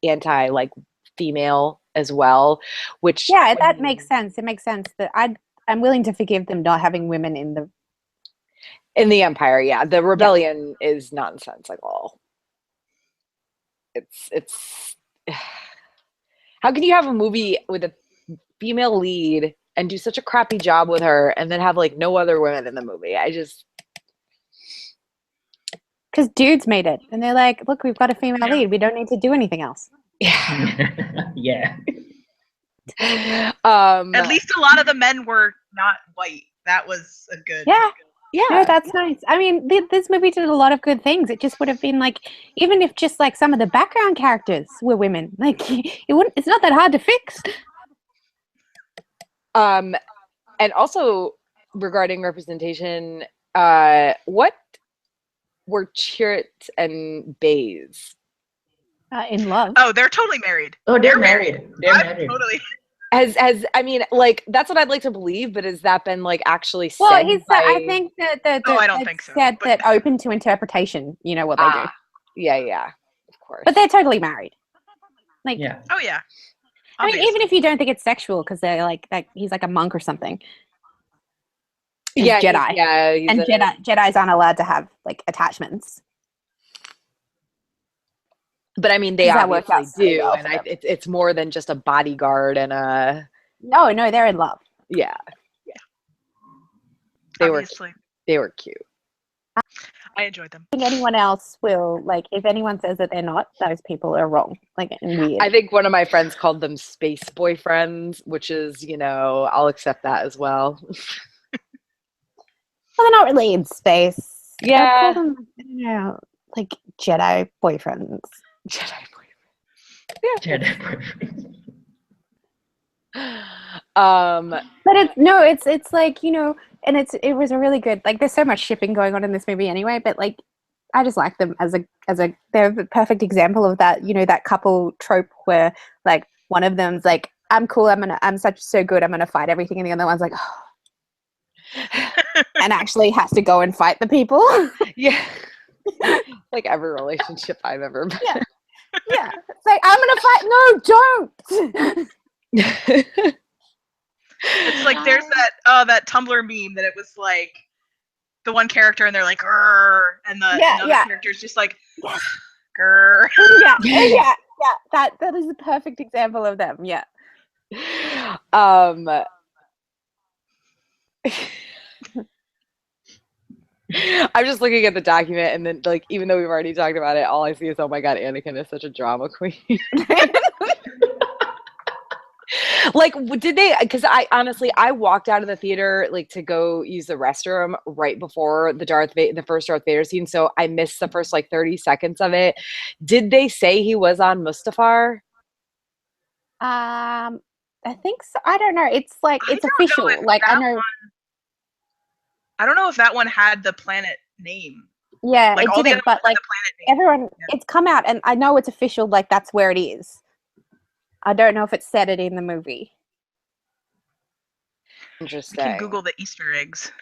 anti like female as well. Which that makes sense. It makes sense that I'm willing to forgive them not having women in the Empire. Yeah, the rebellion is nonsense at all. it's how can you have a movie with a female lead and do such a crappy job with her and then have like no other women in the movie? Because dudes made it, and they're like, "Look, we've got a female Yeah. lead. We don't need to do anything else." Yeah. Yeah. At least a lot of the men were not white. That was a good. Yeah. yeah. No, that's nice. I mean, this movie did a lot of good things. It just would have been like, even if just like some of the background characters were women, like it wouldn't. It's not that hard to fix. And also regarding representation, what were Chirrut and Bays? In Love. Oh, they're totally married. Oh, they're married. They're I'm married. totally. Has I mean, like that's what I'd like to believe, but has that been like actually said? Well, he's. by... I think that Oh, I don't it's think so, said but- that open to interpretation. You know what they do, Yeah, of course. but they're totally married. Like, Yeah. Oh yeah. I mean, even if you don't think it's sexual, because they're like he's like a monk or something. He's yeah, Jedi. he's And Jedis aren't allowed to have like attachments. But I mean, they 'Cause that worked obviously out so well do, for and them. it's more than just a bodyguard and a No, they're in love. yeah. They obviously, were cute. I enjoyed them. I think anyone else will like if anyone says that they're not, those people are wrong. Like and weird. I think one of my friends called them space boyfriends, which is, I'll accept that as well. Well, they're not really in space. Yeah. I'd call them, I don't know, like Jedi boyfriends. Jedi boyfriend. Jedi. But it's like, and it was a really good, like there's so much shipping going on in this movie anyway, but like I just like them as a they're the perfect example of that, that couple trope where like one of them's like, I'm cool, I'm so good, I'm gonna fight everything, and the other one's like, oh. And actually has to go and fight the people. Yeah. Like every relationship I've ever been. Yeah. It's like, I'm gonna fight. No, don't. It's like there's that Tumblr meme that it was like the one character and they're like grrr, and the another character's just like grrr. Yeah. That is the perfect example of them. Yeah. I'm just looking at the document, and then like even though we've already talked about it, all I see is, oh my god, Anakin is such a drama queen. Like, did they? Because I walked out of the theater like to go use the restroom right before the first Darth Vader scene, so I missed the first like 30 seconds of it. Did they say he was on Mustafar? I think so. I don't know. It's like it's official. Like I know. I don't know if that one had the planet name. Yeah, like, it didn't. But like everyone, it's come out, and I know it's official. Like that's where it is. I don't know if it said it in the movie. Interesting. You can Google the Easter eggs.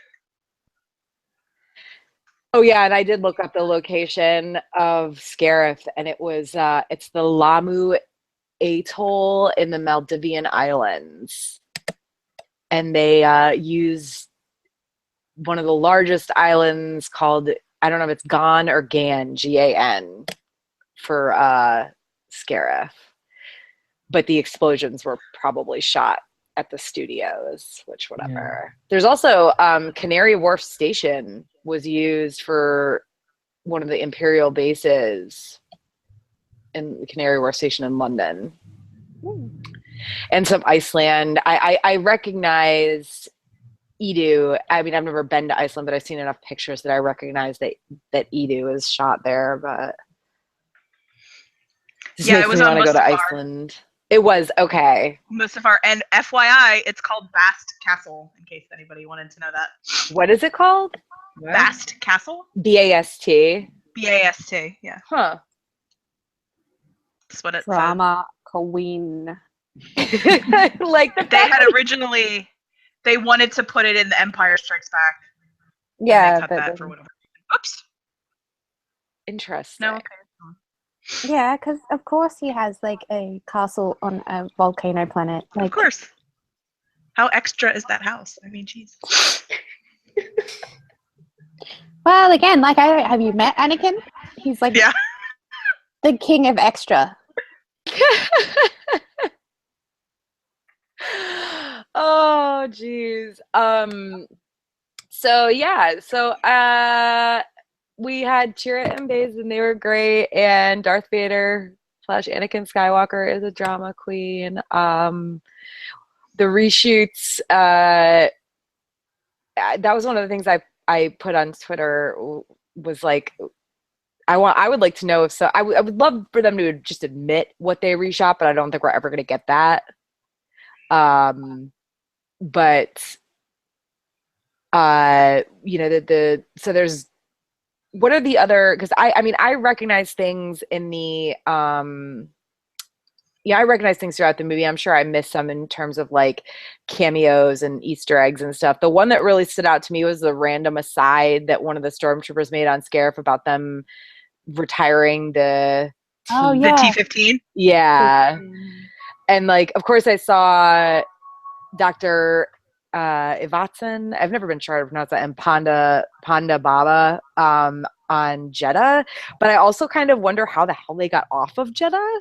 Oh yeah, and I did look up the location of Scarif, and it's the Lamu Atoll in the Maldivian Islands, and they use one of the largest islands called, I don't know if it's Gan or Gan, Gan, for Scarif. But the explosions were probably shot at the studios, which whatever. Yeah. There's also Canary Wharf Station was used for one of the Imperial bases in the Canary Wharf Station in London. And some Iceland. I recognize Edu. I mean, I've never been to Iceland, but I've seen enough pictures that I recognize that Edu is shot there. But yeah, it was on Mustafar. Go to Iceland. It was okay. Mustafar, and FYI, it's called Bast Castle. In case anybody wanted to know that. What is it called? Bast Castle. BAST. BAST. Yeah. Huh. That's what it Drama queen. Like they had originally, they wanted to put it in The Empire Strikes Back. Yeah. They cut that for whatever. Oops. Interesting. No. Okay. Yeah, because of course he has like a castle on a volcano planet. Like, of course. How extra is that house? I mean, jeez. Well, again, like have you met Anakin? He's like, yeah. The king of extra. Oh, geez. So yeah, we had Chirrut and Baze, and they were great. And Darth Vader slash Anakin Skywalker is a drama queen. The reshoots, that was one of the things I put on Twitter, was like, I would like to know if so. I would love for them to just admit what they reshot, but I don't think we're ever going to get that. But you know, so there's, what are the other, because I mean, I recognize things in the yeah, I recognize things throughout the movie. I'm sure I missed some in terms of like cameos and Easter eggs and stuff. The one that really stood out to me was the random aside that one of the stormtroopers made on Scarif about them retiring the Oh, The yeah. T-15. yeah. And like, of course, I saw Dr. Ivatson. I've never been sure how to pronounce that. And Ponda Baba on Jeddah. But I also kind of wonder how the hell they got off of Jeddah.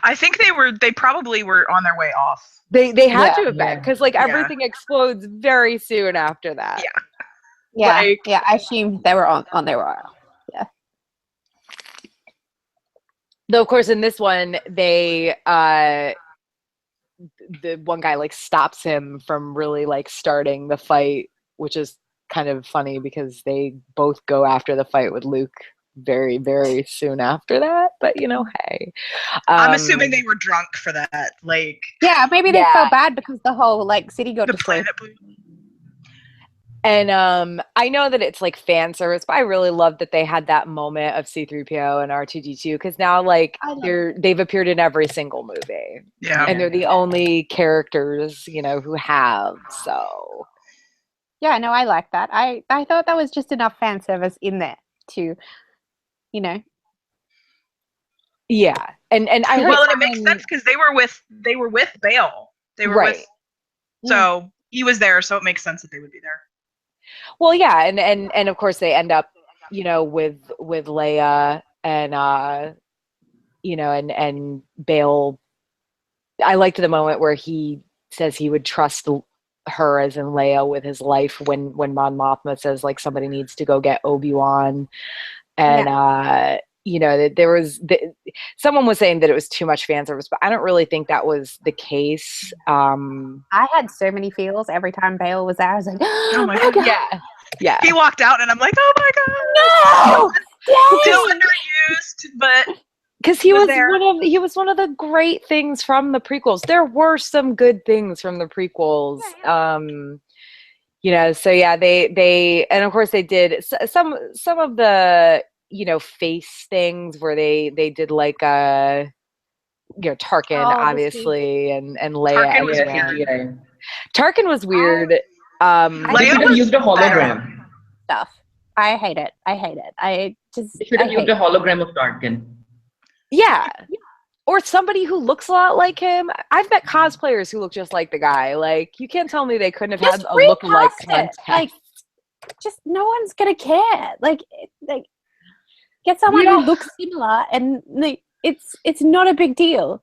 I think they probably were on their way off. They had to have been, Yeah. because like Yeah. everything explodes very soon after that. Yeah. Yeah, Like- yeah. I assume they were on their way. Though, of course, in this one, they the one guy like stops him from really like starting the fight, which is kind of funny because they both go after the fight with Luke very, very soon after that. But you know, hey, I'm assuming they were drunk for that. Like, Yeah, maybe they Yeah. felt bad because the whole like city got the destroyed. planet blew. And I know that it's like fan service, but I really love that they had that moment of C-3PO and R2D2, because now like I love they've appeared in every single movie, Yeah. and they're the only characters, you know, who have. So Yeah, no, I like that. I thought that was just enough fan service in there to, you know. yeah, and I Well, hope and it makes sense because they were with Bale. They were Right. with, so he was there, so it makes sense that they would be there. Well, yeah, and of course they end up, you know, with Leia and you know, and Bale. I liked the moment where he says he would trust her, as in Leia, with his life when Mon Mothma says like somebody needs to go get Obi-Wan, and you know, that there was someone was saying that it was too much fan service, but I don't really think that was the case. I had so many feels every time Bale was there. I was like, Oh my God. Yeah. He walked out, and I'm like, oh my God, No! still underused, but Because he was was there. one of the great things from the prequels. There were some good things from the prequels. You know, so yeah, they and of course they did some of the, you know, face things where they did like you know, Tarkin, Oh, the obviously, and Leia. Tarkin was as Yeah, well. weird. CGI. Tarkin was weird. They Leia should have was used a better. hologram. Stuff. I hate it. I They should have hate used a hologram of Tarkin. Yeah. Or somebody who looks a lot like him. I've met cosplayers who look just like the guy. Like, you can't tell me they couldn't have Just had a look-alike recast it. contest. Like, just no one's gonna care. Like get someone Yeah. who looks similar, and like, it's not a big deal.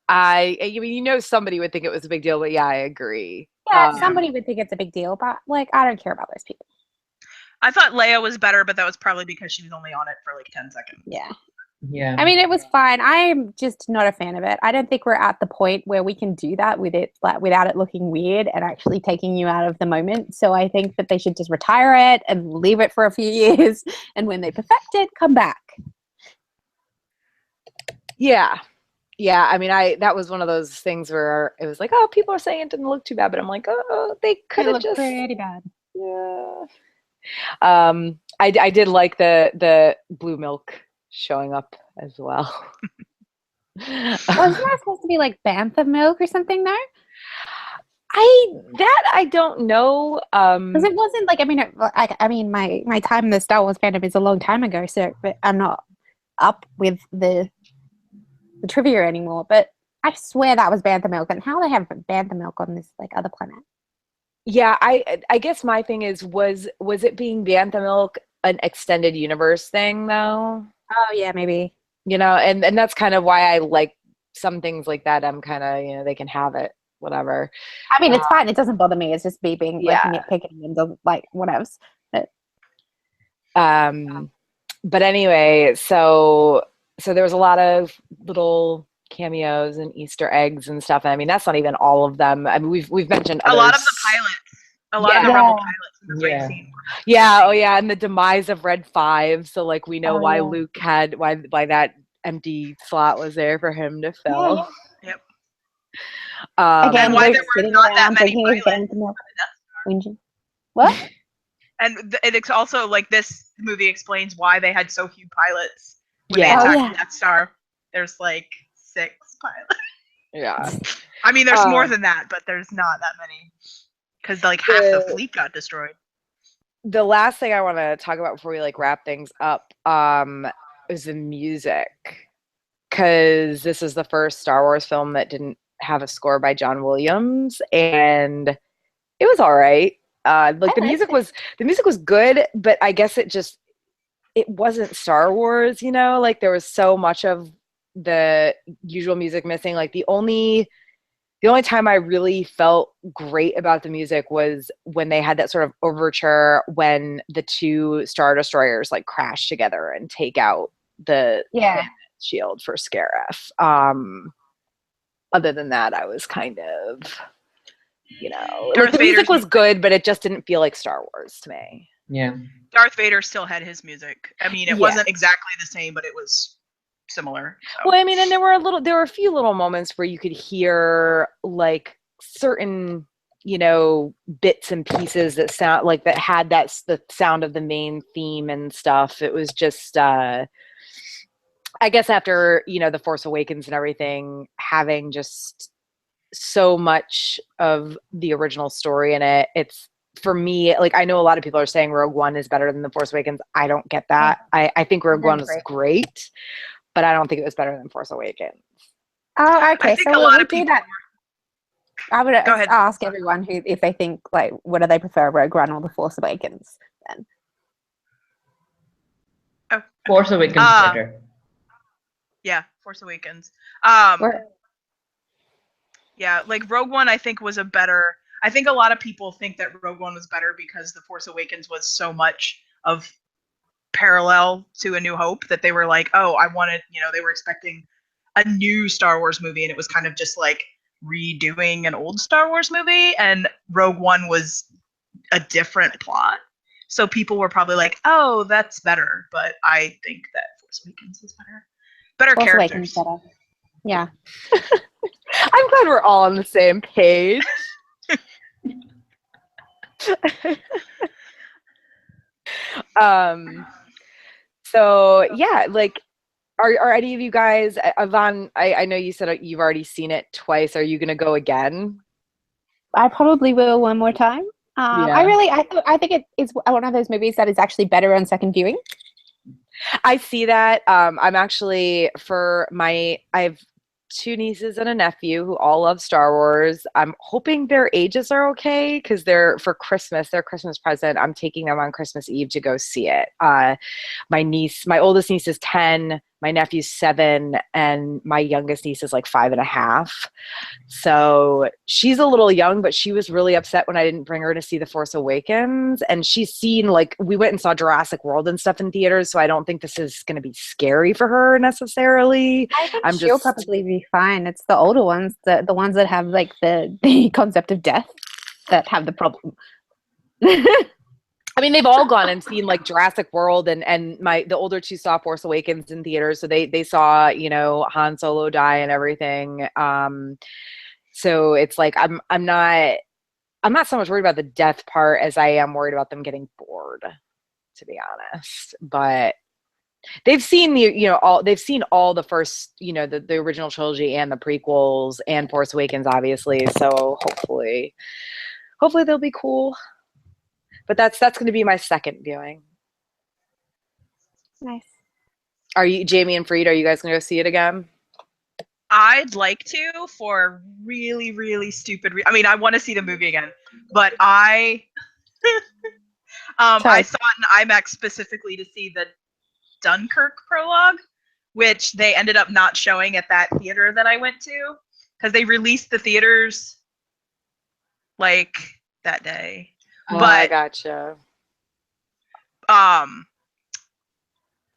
I mean, you know, somebody would think it was a big deal, but yeah, I agree. Yeah, somebody would think it's a big deal, but like I don't care about those people. I thought Leia was better, but that was probably because she was only on it for like 10 seconds. Yeah. Yeah. I mean, it was fine. I'm just not a fan of it. I don't think we're at the point where we can do that with it, like, without it looking weird and actually taking you out of the moment. So I think that they should just retire it and leave it for a few years, and when they perfect it, come back. Yeah. Yeah, I mean, that was one of those things where it was like, oh, people are saying it didn't look too bad, but I'm like, oh, they could have just pretty bad. Yeah. I did like the blue milk showing up as well. Wasn't that supposed to be like bantha milk or something though? I don't know. Because it wasn't like, I mean, my time in the Star Wars fandom is a long time ago, so but I'm not up with the trivia anymore. But I swear that was bantha milk, and how they have bantha milk on this like other planet? Yeah, I guess my thing is, was it being bantha milk an extended universe thing though. Oh yeah, maybe. And that's kind of why I like some things like that. I'm kind of, they can have it, whatever. I mean, it's fine. It doesn't bother me. It's just me being like Yeah. nitpicking and like whatever. But anyway, so there was a lot of little cameos and Easter eggs and stuff. And I mean, that's not even all of them. I mean, we've mentioned A others. lot of the pilots. A lot of the Rebel pilots in the fight scene. Yeah, oh yeah, and the demise of Red 5. So like we know why Luke had why that empty slot was there for him to fill. Yep. Again, and why Luke there were sitting not that around many drinking his pilots. milk. What? And it's also like this movie explains why they had so few pilots when they attacked Death Star. There's like 6 pilots. Yeah. I mean, there's more than that, but there's not that many. Because like half the fleet got destroyed. The last thing I want to talk about before we like wrap things up is the music. Because this is the first Star Wars film that didn't have a score by John Williams, and it was all right. Like the music was good, but I guess it wasn't Star Wars, like there was so much of the usual music missing. Like the only time I really felt great about the music was when they had that sort of overture when the 2 Star Destroyers like crash together and take out the shield for Scarif. Other than that, I was kind of, like the music was good, but it just didn't feel like Star Wars to me. Yeah. Darth Vader still had his music. I mean, it wasn't exactly the same, but it was similar. So. Well, I mean, and there were a few little moments where you could hear like certain, bits and pieces that sound like that had the sound of the main theme and stuff. It was just, I guess after, The Force Awakens and everything, having just so much of the original story in it, it's, for me, like, I know a lot of people are saying Rogue One is better than The Force Awakens. I don't get that. I think Rogue One was great, but I don't think it was better than Force Awakens. Oh, okay. I think a lot of people. I would ask everyone if they think, like, what do they prefer, Rogue One or The Force Awakens? Then. Oh, Force Awakens better. Yeah, Force Awakens. Yeah, like Rogue One, I think was a better. I think a lot of people think that Rogue One was better because The Force Awakens was so much of parallel to A New Hope that they were like, oh, I wanted, they were expecting a new Star Wars movie, and it was kind of just like redoing an old Star Wars movie, and Rogue One was a different plot. So people were probably like, oh, that's better. But I think that Force Awakens is better. Better Force characters. Awakens better. Yeah. I'm glad we're all on the same page. So yeah, like, are any of you guys, Yvonne, I know you said you've already seen it twice. Are you gonna go again? I probably will one more time. I think it is one of those movies that is actually better on second viewing. I see that. I'm actually, I have 2 nieces and a nephew who all love Star Wars. I'm hoping their ages are okay because their Christmas present, I'm taking them on Christmas Eve to go see it. My oldest niece is 10, my nephew's 7, and my youngest niece is like 5.5. So she's a little young, but she was really upset when I didn't bring her to see The Force Awakens. And she's seen, like, we went and saw Jurassic World and stuff in theaters, so I don't think this is going to be scary for her necessarily. I think she'll probably be fine. It's the older ones, the ones that have like the concept of death that have the problem. I mean, they've all gone and seen like Jurassic World, and the older 2 saw Force Awakens in theaters, so they saw, Han Solo die and everything. So it's like I'm not so much worried about the death part as I am worried about them getting bored, to be honest. But they've seen all the first, the original trilogy and the prequels and Force Awakens, obviously. So hopefully they'll be cool. But that's going to be my second viewing. Nice. Are you, Jamie and Freed, are you guys going to go see it again? I'd like to, for really, really stupid I mean, I want to see the movie again, but I I saw it in IMAX specifically to see the Dunkirk prologue, which they ended up not showing at that theater that I went to because they released the theaters like that day. Oh, But I gotcha.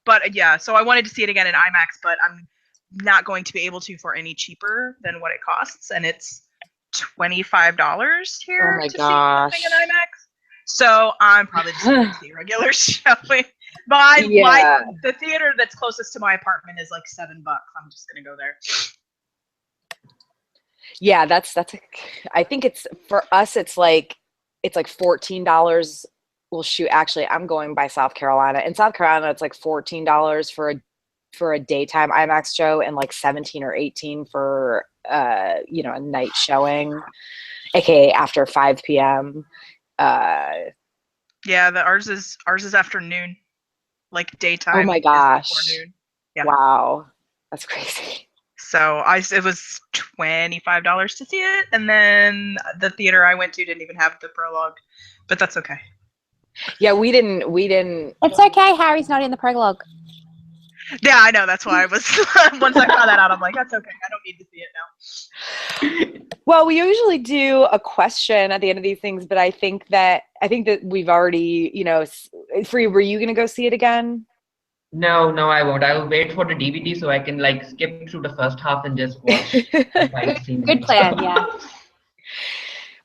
But yeah, so I wanted to see it again in IMAX, but I'm not going to be able to for any cheaper than what it costs, and it's $25 here Oh my to gosh. see something in IMAX. So I'm probably just going to see a regular showing. But Yeah. the theater that's closest to my apartment is like $7. I'm just gonna go there. Yeah, that's I think it's for us it's like $14. Well, shoot, actually I'm going by South Carolina. In South Carolina it's like $14 for a daytime IMAX show and like 17 or 18 for a night showing, aka after 5 p.m. Yeah, ours is afternoon, like daytime. Oh my is gosh. before noon. Yeah. Wow. That's crazy. So it was $25 to see it, and then the theater I went to didn't even have the prologue, but that's okay. Yeah, we didn't. It's okay. Harry's not in the prologue. Yeah, I know. That was once I found that out, I'm like, that's okay. I don't need to see it now. Well, we usually do a question at the end of these things, but I think that we've already, Free, were you going to go see it again? No, I won't. I'll wait for the DVD so I can like skip through the first half and just watch the fight scene. Good plan, yeah.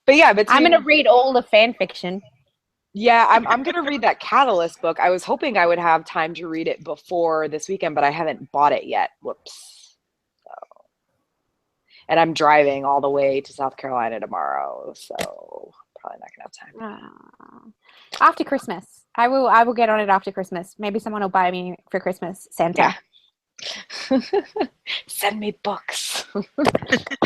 But yeah, I'm going to read all the fan fiction. Yeah, I'm going to read that Catalyst book. I was hoping I would have time to read it before this weekend, but I haven't bought it yet. Whoops. So. And I'm driving all the way to South Carolina tomorrow, so probably not going to have time. After Christmas. I will get on it after Christmas. Maybe someone will buy me for Christmas. Santa. Yeah. Send me books.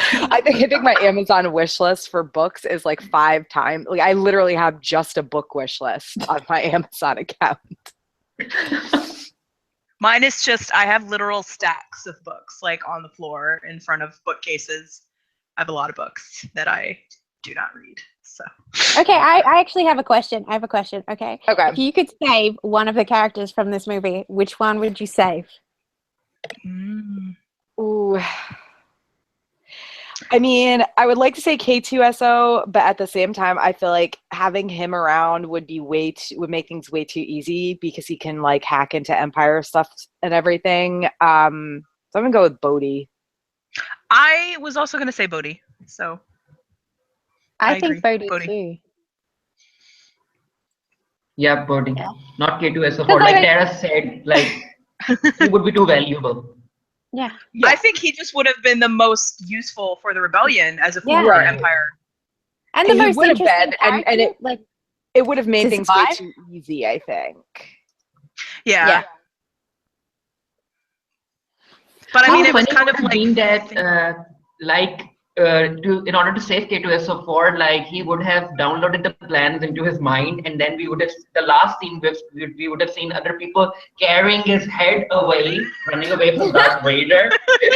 I think my Amazon wish list for books is like 5 times. Like I literally have just a book wish list on my Amazon account. Mine is just I have literal stacks of books like on the floor in front of bookcases. I have a lot of books that I do not read. So okay, I actually have a question. I have a question. Okay. Okay. If you could save one of the characters from this movie, which one would you save? Ooh. I mean, I would like to say K2SO, but at the same time, I feel like having him around would make things way too easy because he can like hack into Empire stuff and everything. So I'm gonna go with Bodhi. I was also gonna say Bodhi. So I think Bodhi too. Yeah, Bodhi. Yeah. Not K2SO4. Like Tara said, like he would be too valuable. Yeah. I think he just would have been the most useful for the rebellion as a fool for Empire. And the most interesting been, and it would have made things way too easy, I think. Yeah. But I mean, it was kind of like that, in order to save K2SO4, like he would have downloaded the plans into his mind, and then we would have the last scene we would have seen other people carrying his head away, running away from Darth Vader,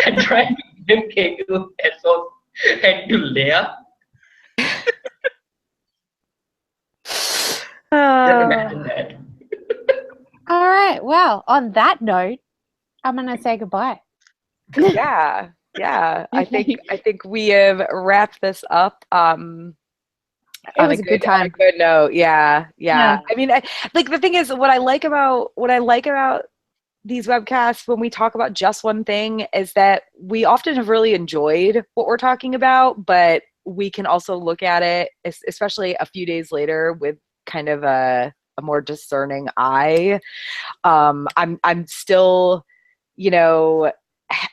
and trying to give K2SO's head to Leia. Just imagine that. All right. Well, on that note, I'm gonna say goodbye. Yeah. I think we have wrapped this up. It was a good time. On a good note. Yeah. I mean, like the thing is, what I like about these webcasts when we talk about just one thing is that we often have really enjoyed what we're talking about, but we can also look at it, especially a few days later, with kind of a more discerning eye. I'm still,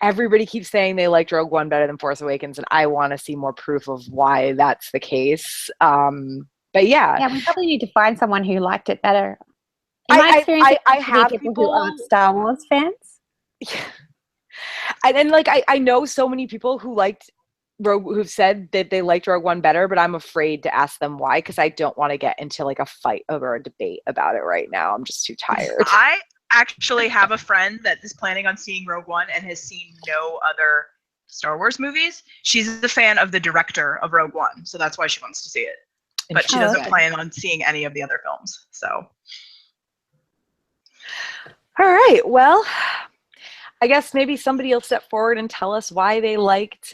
everybody keeps saying they liked Rogue One better than Force Awakens, and I want to see more proof of why that's the case. But yeah, we probably need to find someone who liked it better. In my experience, I have people who aren't Star Wars fans. Yeah. And like I know so many people who've said that they liked Rogue One better, but I'm afraid to ask them why because I don't want to get into like a fight over a debate about it right now. I'm just too tired. I actually have a friend that is planning on seeing Rogue One and has seen no other Star Wars movies. She's a fan of the director of Rogue One, so that's why she wants to see it. but she doesn't okay. plan on seeing any of the other films. So, All right. Well, I guess maybe somebody will step forward and tell us why they liked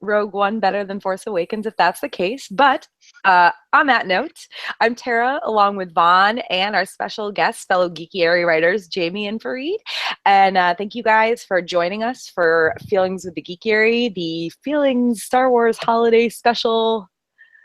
Rogue One better than Force Awakens, if that's the case. But on that note, I'm Tara, along with Vaughn and our special guests, fellow Geekiary writers, Jamie and Fareed. And thank you guys for joining us for Feelings with the Geekiary, the Feelings Star Wars Holiday Special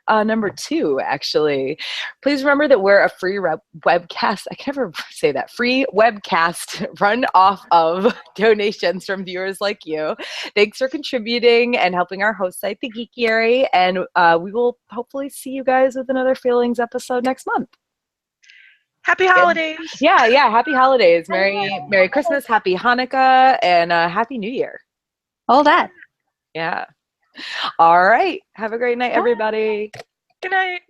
number 2, actually. Please remember that we're a free webcast. I can never say that. Free webcast run off of donations from viewers like you. Thanks for contributing and helping our host site, The Geekiary. And we will hopefully see you guys with another Feelings episode next month. happy holidays. Yeah. Happy holidays. Merry Christmas. Happy Hanukkah. And Happy New Year. All that. Yeah. All right. Have a great night, everybody. Good night.